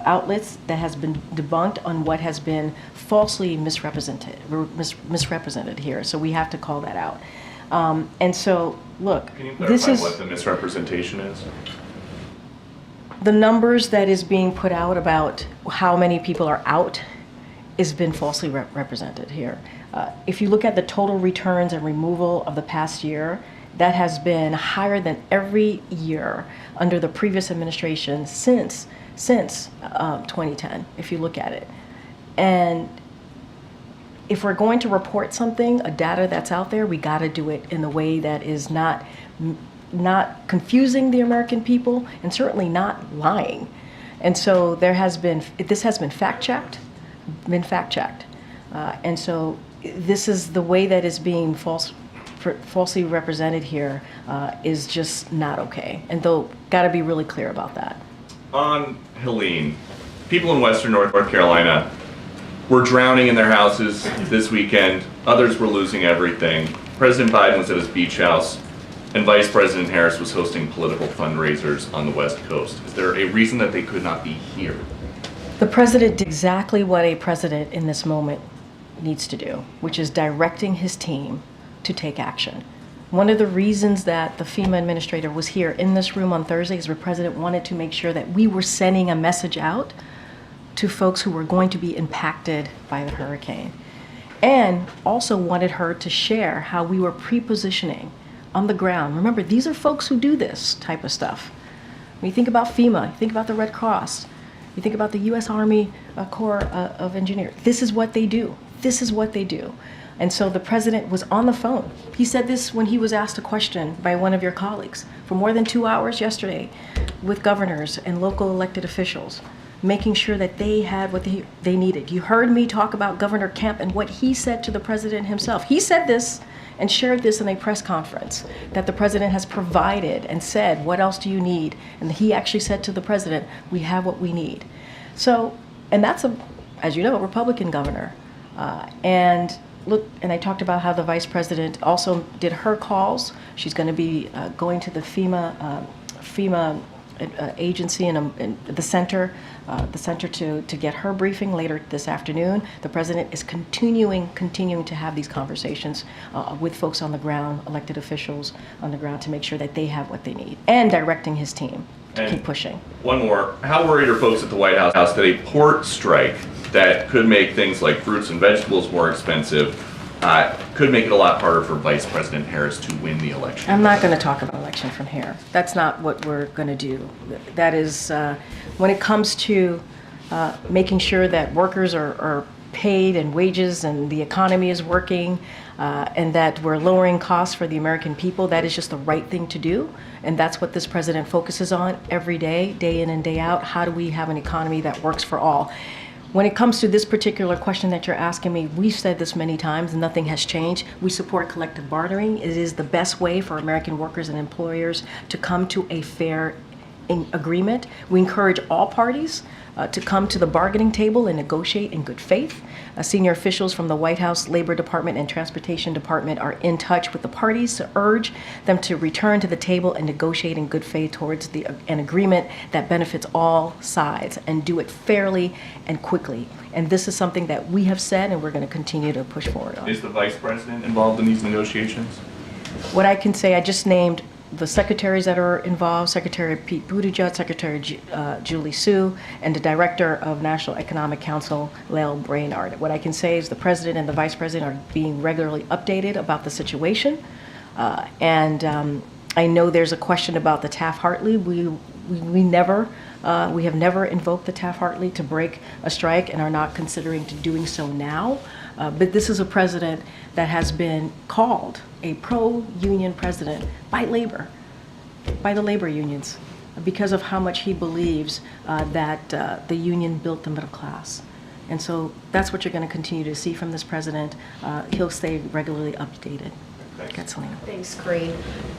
outlets that has been debunked on what has been falsely misrepresented here. So we have to call that out. And so, look, Can you clarify what the misrepresentation is? The numbers that is being put out about how many people are out has been falsely represented here. If you look at the total returns and removal of the past year, that has been higher than every year under the previous administration since 2010, if you look at it. And if we're going to report something, a data that's out there, we got to do it in a way that is not confusing the American people and certainly not lying. And so this has been fact-checked. And so this is the way that is being falsely represented here is just not okay. And they'll got to be really clear about that. On Helene, people in Western North Carolina were drowning in their houses this weekend. Others were losing everything. President Biden was at his beach house, and Vice President Harris was hosting political fundraisers on the West Coast. Is there a reason that they could not be here? The president did exactly what a president in this moment needs to do, which is directing his team to take action. One of the reasons that the FEMA administrator was here in this room on Thursday is the president wanted to make sure that we were sending a message out to folks who were going to be impacted by the hurricane, and also wanted her to share how we were pre-positioning on the ground. Remember, these are folks who do this type of stuff. When you think about FEMA, you think about the Red Cross. You think about the U.S. Army Corps of Engineers. This is what they do. This is what they do. And so the president was on the phone. He said this when he was asked a question by one of your colleagues for more than 2 hours yesterday with governors and local elected officials, making sure that they had what they needed. You heard me talk about Governor Kemp and what he said to the president himself. He said this and shared this in a press conference, that the president has provided and said, what else do you need? And he actually said to the president, we have what we need. So, and that's, as you know, a Republican governor. And look, and I talked about how the vice president also did her calls. She's going to be going to the FEMA agency and the center to get her briefing later this afternoon. The president is continuing to have these conversations with folks on the ground, elected officials on the ground, to make sure that they have what they need, and directing his team to keep pushing. One more. How worried are folks at the White House that a port strike that could make things like fruits and vegetables more expensive could make it a lot harder for Vice President Harris to win the election? I'm not going to talk about election from here. That's not what we're going to do. That is, when it comes to making sure that workers are paid and wages and the economy is working, and that we're lowering costs for the American people, that is just the right thing to do. And that's what this president focuses on every day, day in and day out. How do we have an economy that works for all? When it comes to this particular question that you're asking me, we've said this many times, nothing has changed. We support collective bargaining. It is the best way for American workers and employers to come to a fair agreement. We encourage all parties to come to the bargaining table and negotiate in good faith. Senior officials from the White House, Labor Department, and Transportation Department are in touch with the parties to urge them to return to the table and negotiate in good faith towards an agreement that benefits all sides, and do it fairly and quickly. And this is something that we have said and we're going to continue to push forward on. Is the Vice President involved in these negotiations? What I can say, I just named the secretaries that are involved, Secretary Pete Buttigieg, Secretary Julie Su, and the Director of National Economic Council, Lael Brainard. What I can say is the President and the Vice President are being regularly updated about the situation. And I know there's a question about the Taft-Hartley. We have never invoked the Taft-Hartley to break a strike and are not considering doing so now. But this is a president that has been called a pro-union president by the labor unions, because of how much he believes that the union built the middle class. And so that's what you're going to continue to see from this president. He'll stay regularly updated. Catalina. Thanks, Karine.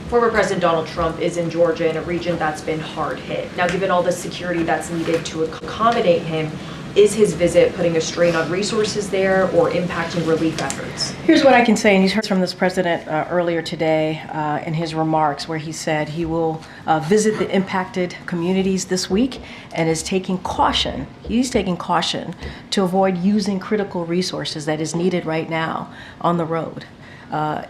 Former President Donald Trump is in Georgia, in a region that's been hard hit. Now, given all the security that's needed to accommodate him, is his visit putting a strain on resources there or impacting relief efforts? Here's what I can say, and he's heard from this president earlier today in his remarks, where he said he will visit the impacted communities this week and is taking caution. He's taking caution to avoid using critical resources that is needed right now on the road, on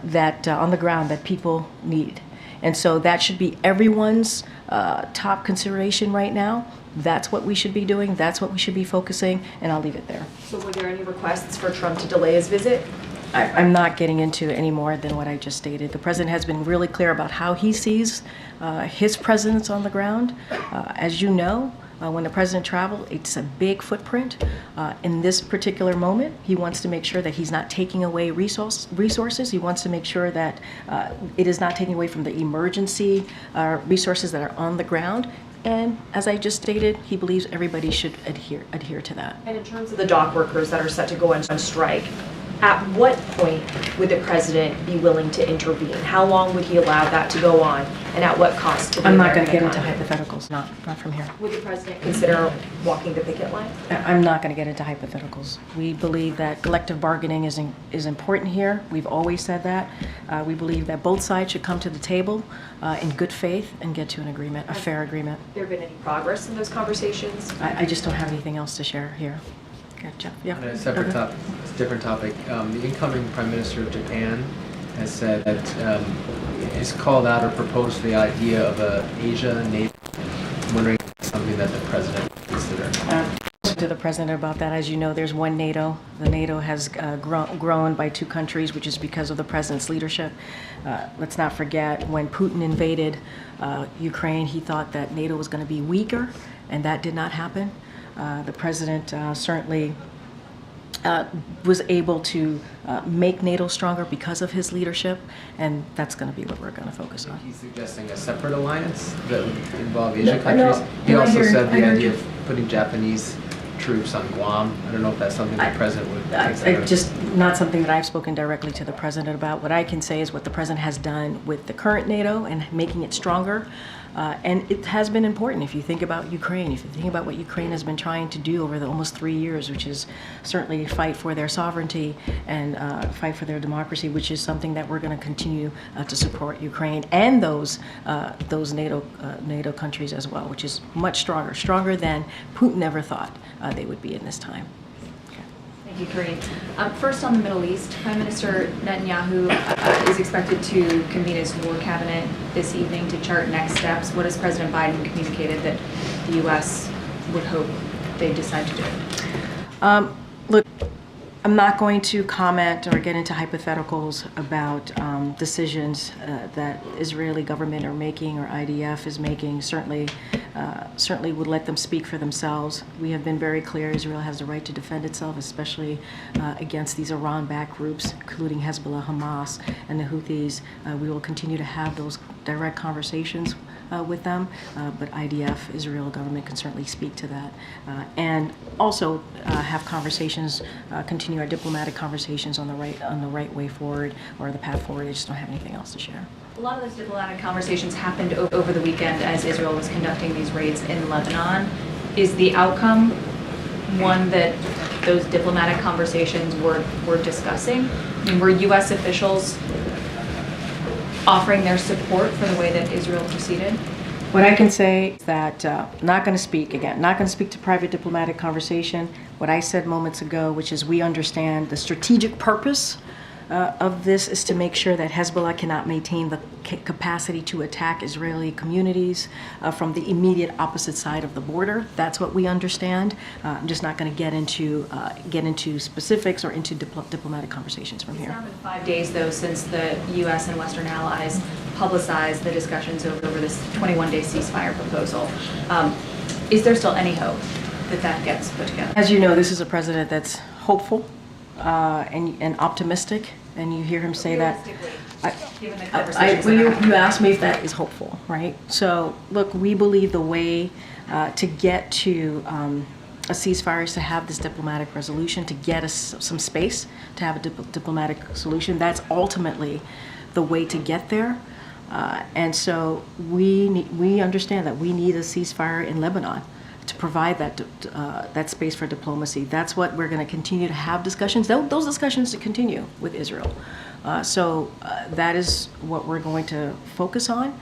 the ground, that people need. And so that should be everyone's top consideration right now. That's what we should be doing. That's what we should be focusing, and I'll leave it there. So were there any requests for Trump to delay his visit? I'm not getting into any more than what I just stated. The president has been really clear about how he sees his presence on the ground. As you know, when the president traveled, it's a big footprint. In this particular moment, he wants to make sure that he's not taking away resources. He wants to make sure that it is not taking away from the emergency resources that are on the ground. And as I just stated, he believes everybody should adhere to that. And in terms of the dock workers that are set to go on strike, at what point would the president be willing to intervene? How long would he allow that to go on, and at what cost to the I'm not going to get American into economy? hypotheticals, not from here. Would the president consider walking the picket line? I'm not going to get into hypotheticals. We believe that collective bargaining is important here. We've always said that. We believe that both sides should come to the table in good faith and get to an agreement, a fair agreement. There been any progress in those conversations? I just don't have anything else to share here. Yeah, Jeff? Yeah. On a separate topic, different topic, the incoming Prime Minister of Japan has said that has called out or proposed the idea of a Asia NATO. I'm wondering if it's something that the president would consider. To the president about that. As you know, there's one NATO. The NATO has grown by 2 countries, which is because of the president's leadership. Let's not forget, when Putin invaded Ukraine, he thought that NATO was going to be weaker, and that did not happen. The president certainly was able to make NATO stronger because of his leadership, and that's going to be what we're going to focus on. He's suggesting a separate alliance that would involve Asian No, I know. countries. He No, I also hear- said I the heard idea you. of putting Japanese troops on Guam. I don't know if that's something the president would consider. Just not something that I've spoken directly to the president about. What I can say is what the president has done with the current NATO and making it stronger. And it has been important. If you think about Ukraine, if you think about what Ukraine has been trying to do over the almost 3 years, which is certainly fight for their sovereignty and fight for their democracy, which is something that we're going to continue to support Ukraine and those NATO countries as well, which is much stronger than Putin ever thought they would be in this time. Thank you, Karine. First on the Middle East, Prime Minister Netanyahu is expected to convene his war cabinet this evening to chart next steps. What has President Biden communicated that the U.S. would hope they decide to do? Look, I'm not going to comment or get into hypotheticals about decisions that Israeli government are making or IDF is making. Certainly would let them speak for themselves. We have been very clear Israel has the right to defend itself, especially against these Iran-backed groups, including Hezbollah, Hamas, and the Houthis. We will continue to have those direct conversations with them, but IDF, Israel government, can certainly speak to that. And also have conversations, continue our diplomatic conversations on the right way forward or the path forward. I just don't have anything else to share. A lot of those diplomatic conversations happened over the weekend as Israel was conducting these raids in Lebanon. Is the outcome one that those diplomatic conversations were discussing? I mean, were U.S. officials offering their support for the way that Israel proceeded? What I can say is that not going to speak to private diplomatic conversation. What I said moments ago, which is we understand the strategic purpose of this is to make sure that Hezbollah cannot maintain the capacity to attack Israeli communities from the immediate opposite side of the border. That's what we understand. I'm just not going to get into specifics or into diplomatic conversations from here. It's now been 5 days, though, since the U.S. and Western allies publicized the discussions over this 21-day ceasefire proposal. Is there still any hope that that gets put together? As you know, this is a president that's hopeful and optimistic, and you hear him say that. Given the conversations that are happening. You asked me if that is hopeful, right? So, look, we believe the way to get to a ceasefire is to have this diplomatic resolution, to get us some space, to have a diplomatic solution. That's ultimately the way to get there. And so we understand that we need a ceasefire in Lebanon to provide that space for diplomacy. That's what we're going to continue to have discussions. Those discussions to continue with Israel. So that is what we're going to focus on.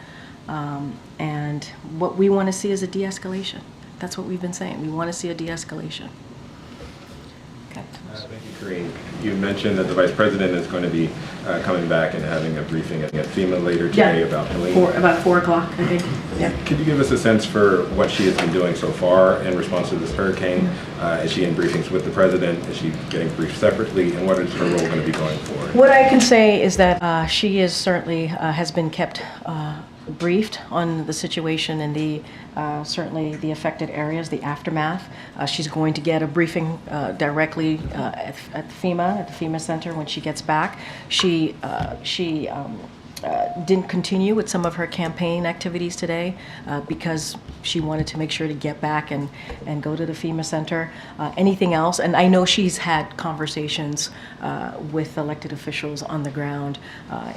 And what we want to see is a de-escalation. That's what we've been saying. We want to see a de-escalation. Okay. Thank you, Karine. You mentioned that the Vice President is going to be coming back and having a briefing at FEMA later today about Helene. About 4 o'clock, I think. Yeah. Could you give us a sense for what she has been doing so far in response to this hurricane? Is she in briefings with the President? Is she getting briefed separately? And what is her role going to be going forward? What I can say is that she is certainly has been kept briefed on the situation and certainly the affected areas, the aftermath. She's going to get a briefing directly at the FEMA Center when she gets back. She didn't continue with some of her campaign activities today because she wanted to make sure to get back and go to the FEMA Center. Anything else? And I know she's had conversations with elected officials on the ground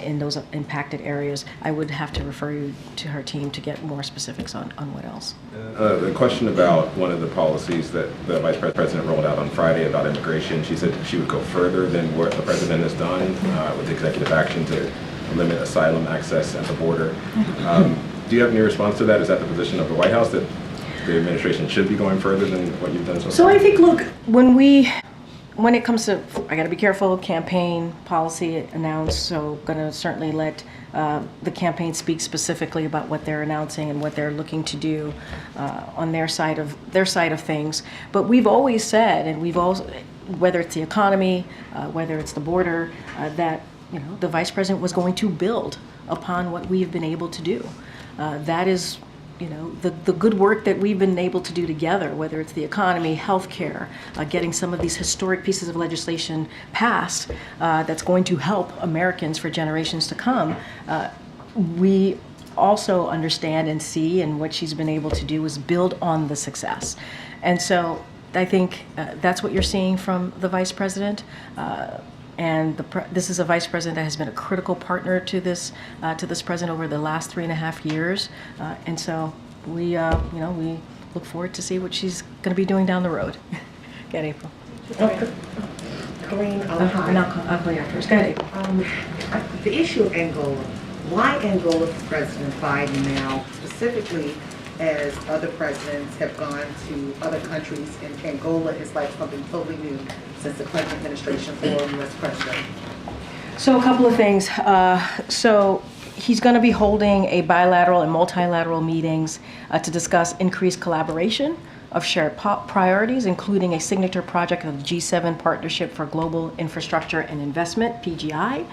in those impacted areas. I would have to refer you to her team to get more specifics on what else. The question about one of the policies that the Vice President rolled out on Friday about immigration, she said she would go further than what the President has done with executive action to limit asylum access at the border. Do you have any response to that? Is that the position of the White House, that the administration should be going further than what you've done so far? So I think, look, when it comes to, I got to be careful, campaign policy announced, so going to certainly let the campaign speak specifically about what they're announcing and what they're looking to do on their side of things. But we've always said, and we've also, whether it's the economy, whether it's the border, that the Vice President was going to build upon what we've been able to do. That is the good work that we've been able to do together, whether it's the economy, healthcare, getting some of these historic pieces of legislation passed that's going to help Americans for generations to come, we also understand and see, and what she's been able to do is build on the success. And so I think that's what you're seeing from the Vice President. And this is a vice president that has been a critical partner to this president over the last 3.5 years. And so we look forward to see what she's going to be doing down the road. Go ahead, April. Corinne, I'll call you after. Go ahead, April. The issue of Angola, why Angola for President Biden now, specifically as other presidents have gone to other countries, and Angola is like something totally new since the Clinton administration for U.S. president? So a couple of things. So he's going to be holding a bilateral and multilateral meetings to discuss increased collaboration of shared priorities, including a signature project of the G7 Partnership for Global Infrastructure and Investment, PGI,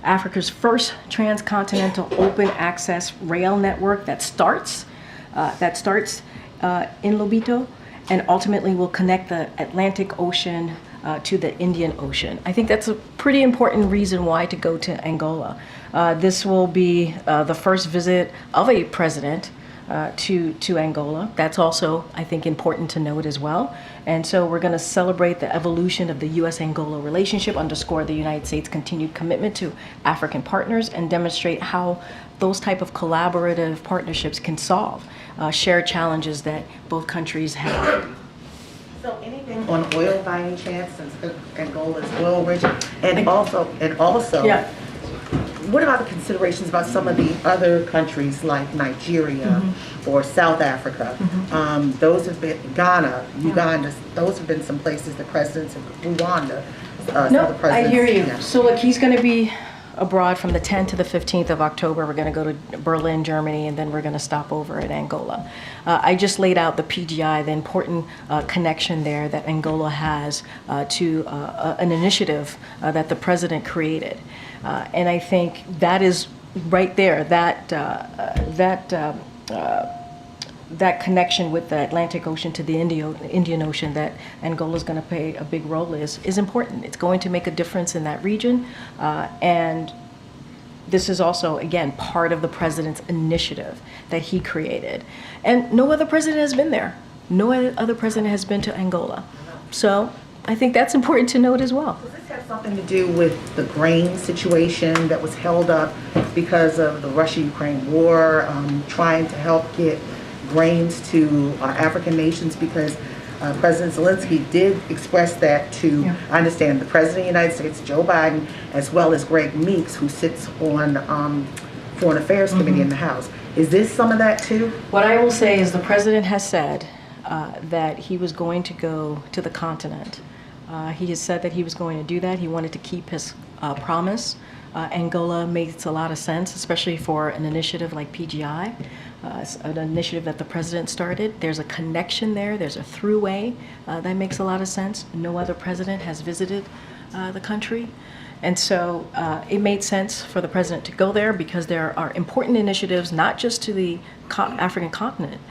Africa's first transcontinental open access rail network that starts in Lobito and ultimately will connect the Atlantic Ocean to the Indian Ocean. I think that's a pretty important reason why to go to Angola. This will be the first visit of a president to Angola. That's also, I think, important to note as well. And so we're going to celebrate the evolution of the U.S.-Angola relationship, underscore the United States' continued commitment to African partners, and demonstrate how those type of collaborative partnerships can solve shared challenges that both countries have. So anything on oil by any chance, since Angola is oil rich, and also, Yeah. what about the considerations about some of the other countries like Nigeria or South Africa? Those have been Ghana, Uganda. Those have been some places the presidents of Rwanda. Some of the presidents, I hear you. yeah. So look, he's going to be abroad from the 10th to the 15th of October. We're going to go to Berlin, Germany, and then we're going to stop over at Angola. I just laid out the PGI, the important connection there that Angola has to an initiative that the president created. And I think that is right there, that connection with the Atlantic Ocean to the Indian Ocean that Angola is going to play a big role is important. It's going to make a difference in that region. And this is also, again, part of the president's initiative that he created. And no other president has been there. No other president has been to Angola. So I think that's important to note as well. Does this have something to do with the grain situation that was held up because of the Russia-Ukraine war, trying to help get grains to African nations? Because President Zelensky did express that to, I understand, the President of the United States, Joe Biden, as well as Greg Meeks, who sits on Foreign Affairs Committee in the House. Is this some of that too? What I will say is the president has said that he was going to go to the continent. He has said that he was going to do that. He wanted to keep his promise. Angola makes a lot of sense, especially for an initiative like PGI, an initiative that the president started. There's a connection there. There's a throughway that makes a lot of sense. No other president has visited the country. And so it made sense for the president to go there because there are important initiatives, not just to the African continent,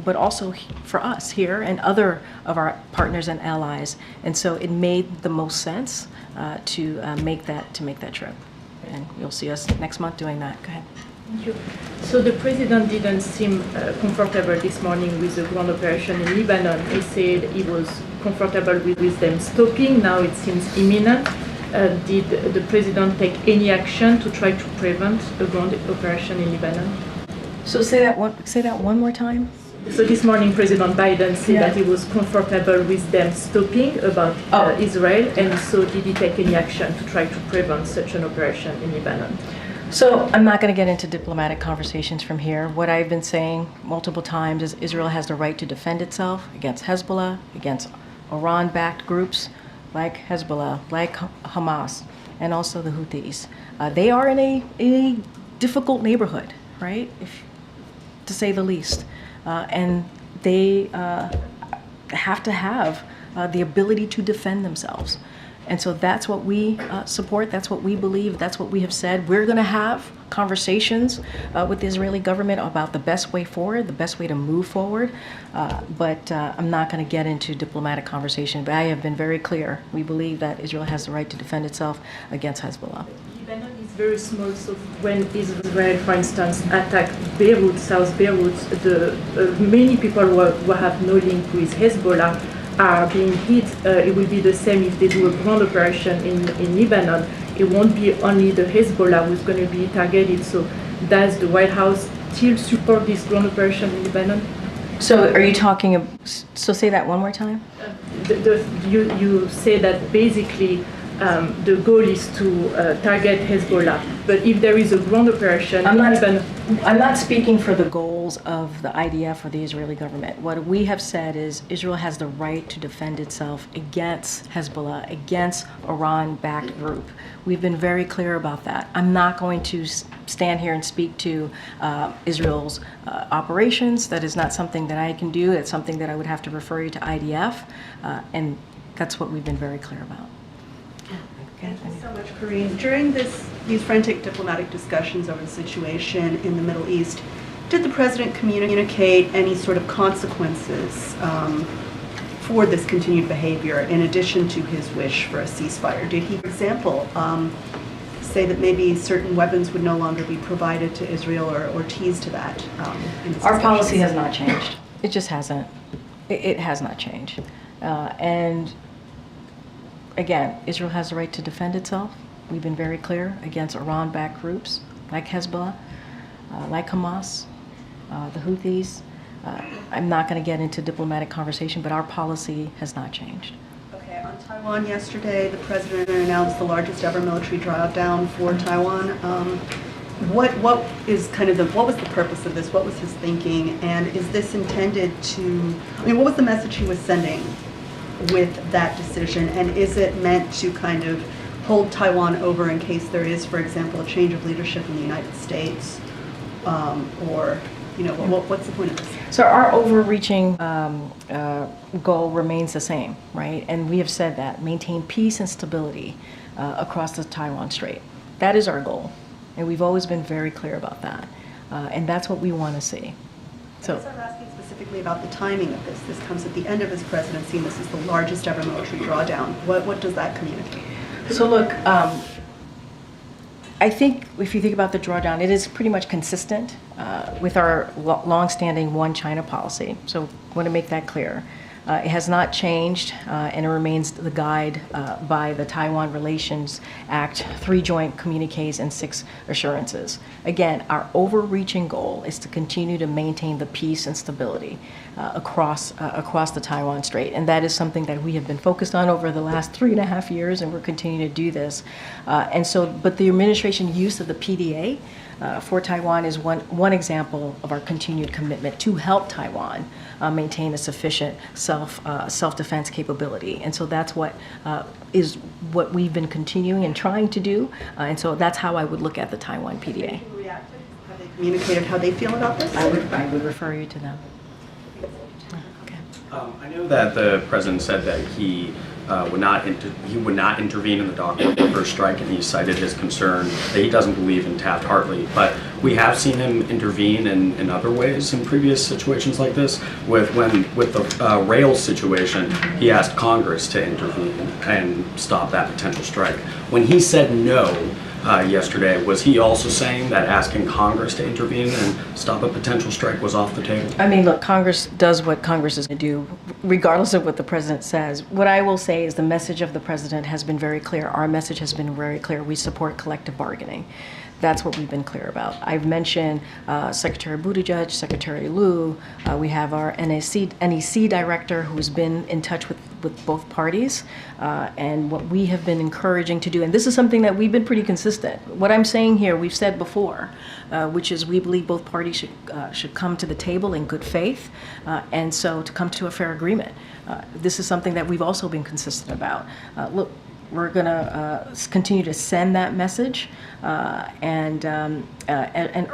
but also for us here and other of our partners and allies. And so it made the most sense to make that trip. And you'll see us next month doing that. Go ahead. Thank you. So the president didn't seem comfortable this morning with the ground operation in Lebanon. He said he was comfortable with them stopping. Now it seems imminent. Did the president take any action to try to prevent a ground operation in Lebanon? So say that one more time. So this morning, President Biden said that he was comfortable with them stopping about Israel, and so did he take any action to try to prevent such an operation in Lebanon? So I'm not going to get into diplomatic conversations from here. What I've been saying multiple times is Israel has the right to defend itself against Hezbollah, against Iran-backed groups like Hezbollah, like Hamas, and also the Houthis. They are in a difficult neighborhood, right? To say the least. And they have to have the ability to defend themselves. And so that's what we support, that's what we believe, that's what we have said. We're going to have conversations with the Israeli government about the best way forward, the best way to move forward. But I'm not going to get into diplomatic conversation. But I have been very clear. We believe that Israel has the right to defend itself against Hezbollah. Lebanon is very small, so when Israel, for instance, attacked Beirut, South Beirut, many people who have no link with Hezbollah are being hit. It will be the same if they do a ground operation in Lebanon. It won't be only the Hezbollah who's going to be targeted. So does the White House still support this ground operation in Lebanon? So are you talking, so say that one more time? You say that basically the goal is to target Hezbollah. But if there is a ground operation in Lebanon... I'm not speaking for the goals of the IDF or the Israeli government. What we have said is Israel has the right to defend itself against Hezbollah, against Iran-backed group. We've been very clear about that. I'm not going to stand here and speak to Israel's operations. That is not something that I can do. It's something that I would have to refer you to IDF. And that's what we've been very clear about. Thank you so much, Karine. During these frantic diplomatic discussions over the situation in the Middle East, did the President communicate any sort of consequences for this continued behavior in addition to his wish for a ceasefire? Did he, for example, say that maybe certain weapons would no longer be provided to Israel or tease to that? Our policy has not changed. It just hasn't. It has not changed. And again, Israel has the right to defend itself. We've been very clear against Iran-backed groups like Hezbollah, like Hamas, the Houthis. I'm not going to get into diplomatic conversation, but our policy has not changed. Okay, on Taiwan yesterday, the President announced the largest ever military drawdown for Taiwan. What was the purpose of this? What was his thinking? And is this intended to, what was the message he was sending with that decision, and is it meant to kind of hold Taiwan over in case there is, for example, a change of leadership in the United States, what's the point of this? So our overreaching goal remains the same, right? And we have said that, maintain peace and stability across the Taiwan Strait. That is our goal, and we've always been very clear about that, and that's what we want to see. So. I'm asking specifically about the timing of this. This comes at the end of his presidency, and this is the largest ever military drawdown. What does that communicate? So look, I think if you think about the drawdown, it is pretty much consistent with our long-standing One China policy. So I want to make that clear. It has not changed, and it remains the guide by the Taiwan Relations Act, 3 joint communiques and 6 assurances. Again, our overreaching goal is to continue to maintain the peace and stability across the Taiwan Strait, and that is something that we have been focused on over the last 3.5 years, and we're continuing to do this. But the administration use of the PDA for Taiwan is one example of our continued commitment to help Taiwan maintain a sufficient self-defense capability. And so that's what we've been continuing and trying to do. And so that's how I would look at the Taiwan PDA. Have they communicated how they feel about this? I would refer you to them. Okay. I know that the president said that he would not intervene in the dock worker strike, and he cited his concern that he doesn't believe in Taft-Hartley. But we have seen him intervene in other ways in previous situations like this. With the rail situation, he asked Congress to intervene and stop that potential strike. When he said no yesterday, was he also saying that asking Congress to intervene and stop a potential strike was off the table? I mean, look, Congress does what Congress is going to do, regardless of what the president says. What I will say is the message of the president has been very clear. Our message has been very clear. We support collective bargaining. That's what we've been clear about. I've mentioned Secretary Buttigieg, Secretary Liu. We have our NEC director who's been in touch with both parties. And what we have been encouraging to do, and this is something that we've been pretty consistent. What I'm saying here, we've said before, which is we believe both parties should come to the table in good faith, and so to come to a fair agreement. This is something that we've also been consistent about. Look, we're going to continue to send that message and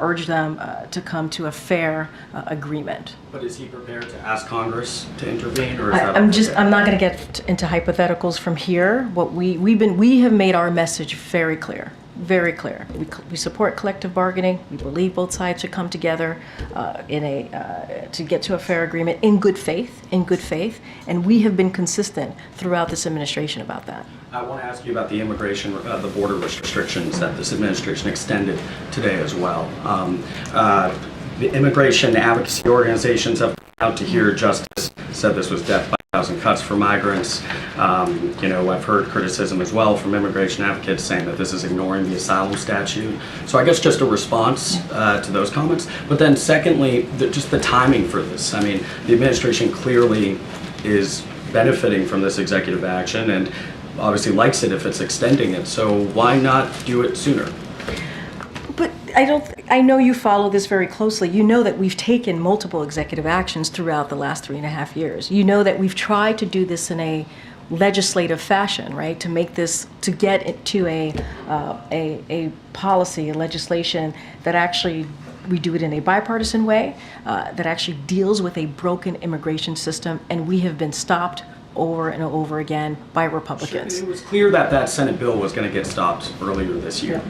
urge them to come to a fair agreement. But is he prepared to ask Congress to intervene, or is that? I'm not going to get into hypotheticals from here. What we have made our message very clear. Very clear. We support collective bargaining. We believe both sides should come together to get to a fair agreement in good faith. And we have been consistent throughout this administration about that. I want to ask you about the immigration, the border restrictions that this administration extended today as well. The immigration advocacy organizations have come out to hear justice, said this was death by 1,000 cuts for migrants. I've heard criticism as well from immigration advocates saying that this is ignoring the asylum statute. So I guess just a response to those comments. But then secondly, just the timing for this. I mean, the administration clearly is benefiting from this executive action and obviously likes it if it's extending it. So why not do it sooner? But I know you follow this very closely. You know that we've taken multiple executive actions throughout the last 3.5 years. You know that we've tried to do this in a legislative fashion, right? To make this, to get it to a policy, a legislation that actually, we do it in a bipartisan way, that actually deals with a broken immigration system, and we have been stopped over and over again by Republicans. It was clear that that Senate bill was going to get stopped earlier this year,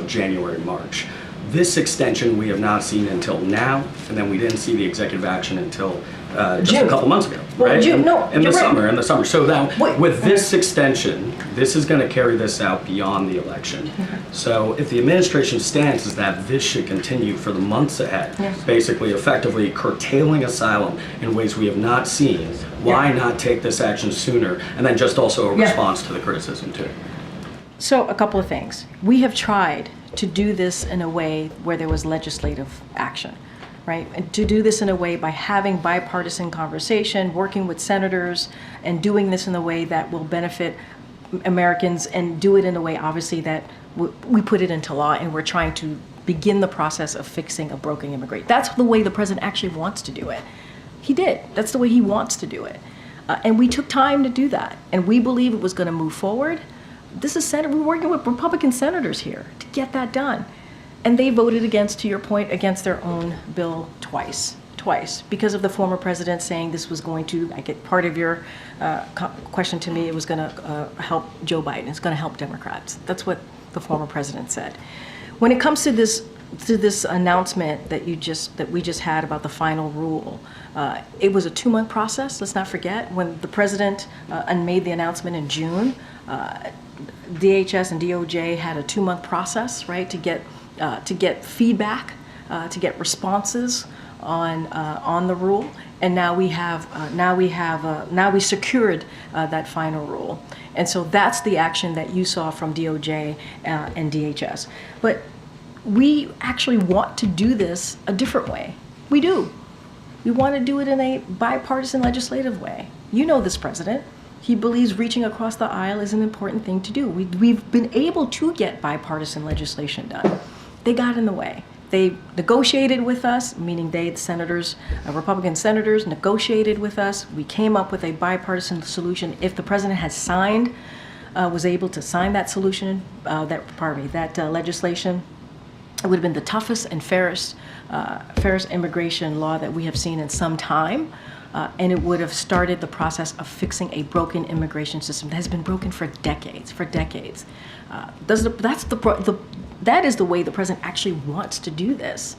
January, March. This extension we have not seen until now, and then we didn't see the executive action until just June. A couple months ago, Well, right? June, no, in the you're right. summer, in the summer. So now, with this extension, this is going to carry this out beyond the election. So if the administration stance is that this should continue for the months ahead, Yes. basically effectively curtailing asylum in ways we have not seen, why not take this action sooner? And then just also a response to the criticism too. So a couple of things. We have tried to do this in a way where there was legislative action, right? And to do this in a way by having bipartisan conversation, working with senators, and doing this in a way that will benefit Americans, and do it in a way, obviously, that we put it into law, and we're trying to begin the process of fixing a broken immigration. That's the way the president actually wants to do it. He did. That's the way he wants to do it. And we took time to do that, and we believe it was going to move forward. We're working with Republican senators here to get that done. And they voted against, to your point, against their own bill twice, because of the former president saying this was going to, I get part of your question to me, it was going to help Joe Biden, it's going to help Democrats. That's what the former president said. When it comes to this announcement that we just had about the final rule, it was a 2-month process. Let's not forget, when the president made the announcement in June, DHS and DOJ had a 2-month process, right, to get feedback, to get responses on the rule, and now we secured that final rule, and so that's the action that you saw from DOJ and DHS. But we actually want to do this a different way. We do. We want to do it in a bipartisan legislative way. You know this president. He believes reaching across the aisle is an important thing to do. We've been able to get bipartisan legislation done. They got in the way. They negotiated with us, meaning the senators, Republican senators negotiated with us. We came up with a bipartisan solution. If the president had signed, was able to sign that solution, that legislation, it would have been the toughest and fairest immigration law that we have seen in some time. And it would have started the process of fixing a broken immigration system that has been broken for decades. That is the way the president actually wants to do this.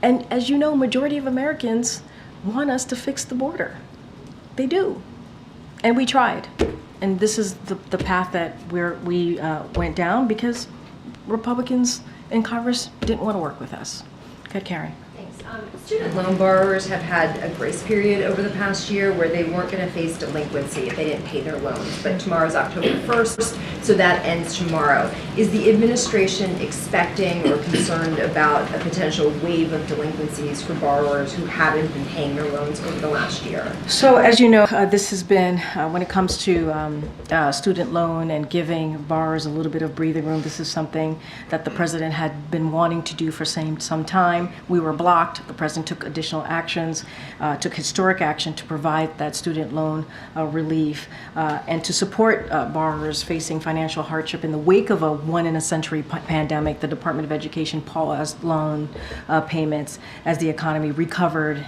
And as you know, majority of Americans want us to fix the border. They do. And we tried. And this is the path that we went down because Republicans in Congress didn't want to work with us. Go ahead, Karen. Student loan borrowers have had a grace period over the past year where they weren't going to face delinquency if they didn't pay their loans, but tomorrow's October 1st, so that ends tomorrow. Is the administration expecting or concerned about a potential wave of delinquencies for borrowers who haven't been paying their loans over the last year? So as you know, this has been, when it comes to student loan and giving borrowers a little bit of breathing room, this is something that the president had been wanting to do for some time. We were blocked act. The president took additional actions, took historic action to provide that student loan relief and to support borrowers facing financial hardship in the wake of a one-in-a-century pandemic. The Department of Education paused loan payments as the economy recovered.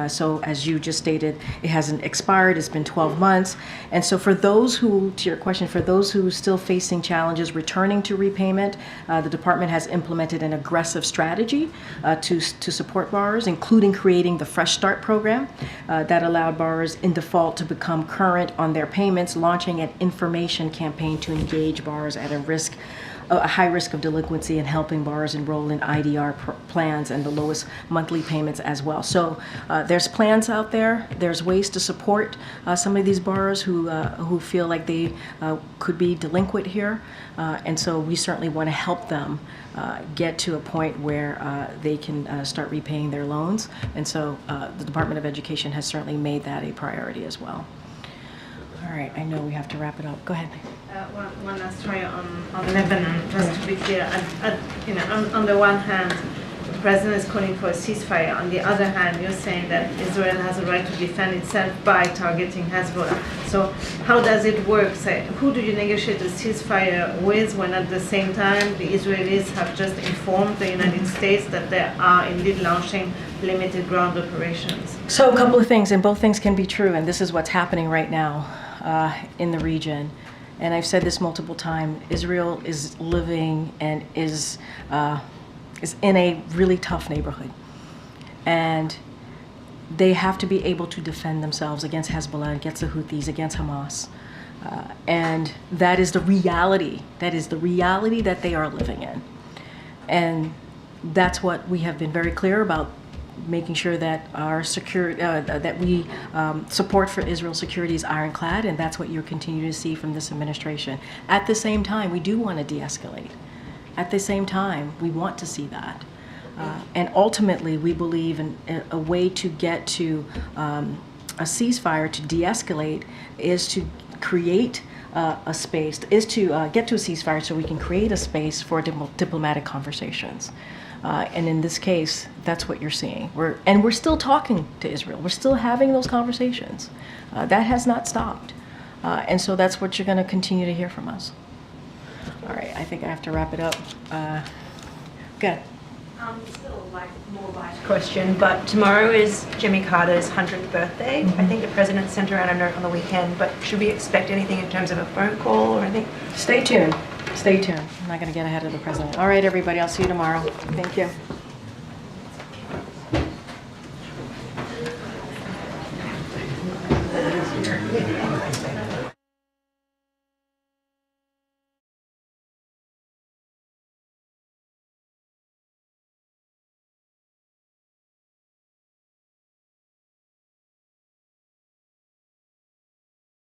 So as you just stated, it hasn't expired. It's been 12 months. And so for those who, to your question, for those who are still facing challenges returning to repayment, the department has implemented an aggressive strategy to support borrowers, including creating the Fresh Start program that allowed borrowers in default to become current on their payments, launching an information campaign to engage borrowers at a high risk of delinquency and helping borrowers enroll in IDR plans and the lowest monthly payments as well. So there's plans out there. There's ways to support some of these borrowers who feel like they could be delinquent here. And so we certainly want to help them get to a point where they can start repaying their loans. And so the Department of Education has certainly made that a priority as well. All right, I know we have to wrap it up. Go ahead. One last try on Lebanon, just to be clear. On the one hand, the president is calling for a ceasefire. On the other hand, you're saying that Israel has a right to defend itself by targeting Hezbollah. So how does it work? Say, who do you negotiate a ceasefire with when at the same time the Israelis have just informed the United States that they are indeed launching limited ground operations? So a couple of things, and both things can be true, and this is what's happening right now in the region. And I've said this multiple times, Israel is living and is in a really tough neighborhood. And they have to be able to defend themselves against Hezbollah, against the Houthis, against Hamas. And that is the reality. That is the reality that they are living in. And that's what we have been very clear about, making sure that our security, that we support for Israel's security is ironclad, and that's what you're continuing to see from this administration. At the same time, we do want to de-escalate. At the same time, we want to see that. And ultimately, we believe in a way to get to a ceasefire, to de-escalate, is to create a space, is to get to a ceasefire so we can create a space for diplomatic conversations. And in this case, that's what you're seeing. We're still talking to Israel. We're still having those conversations. That has not stopped. And so that's what you're going to continue to hear from us. All right, I think I have to wrap it up. Good. Still more light question, but tomorrow is Jimmy Carter's 100th birthday. I think the president sent around a note on the weekend, but should we expect anything in terms of a phone call or anything? Stay tuned. Stay tuned. I'm not going to get ahead of the president. All right, everybody. I'll see you tomorrow. Thank you.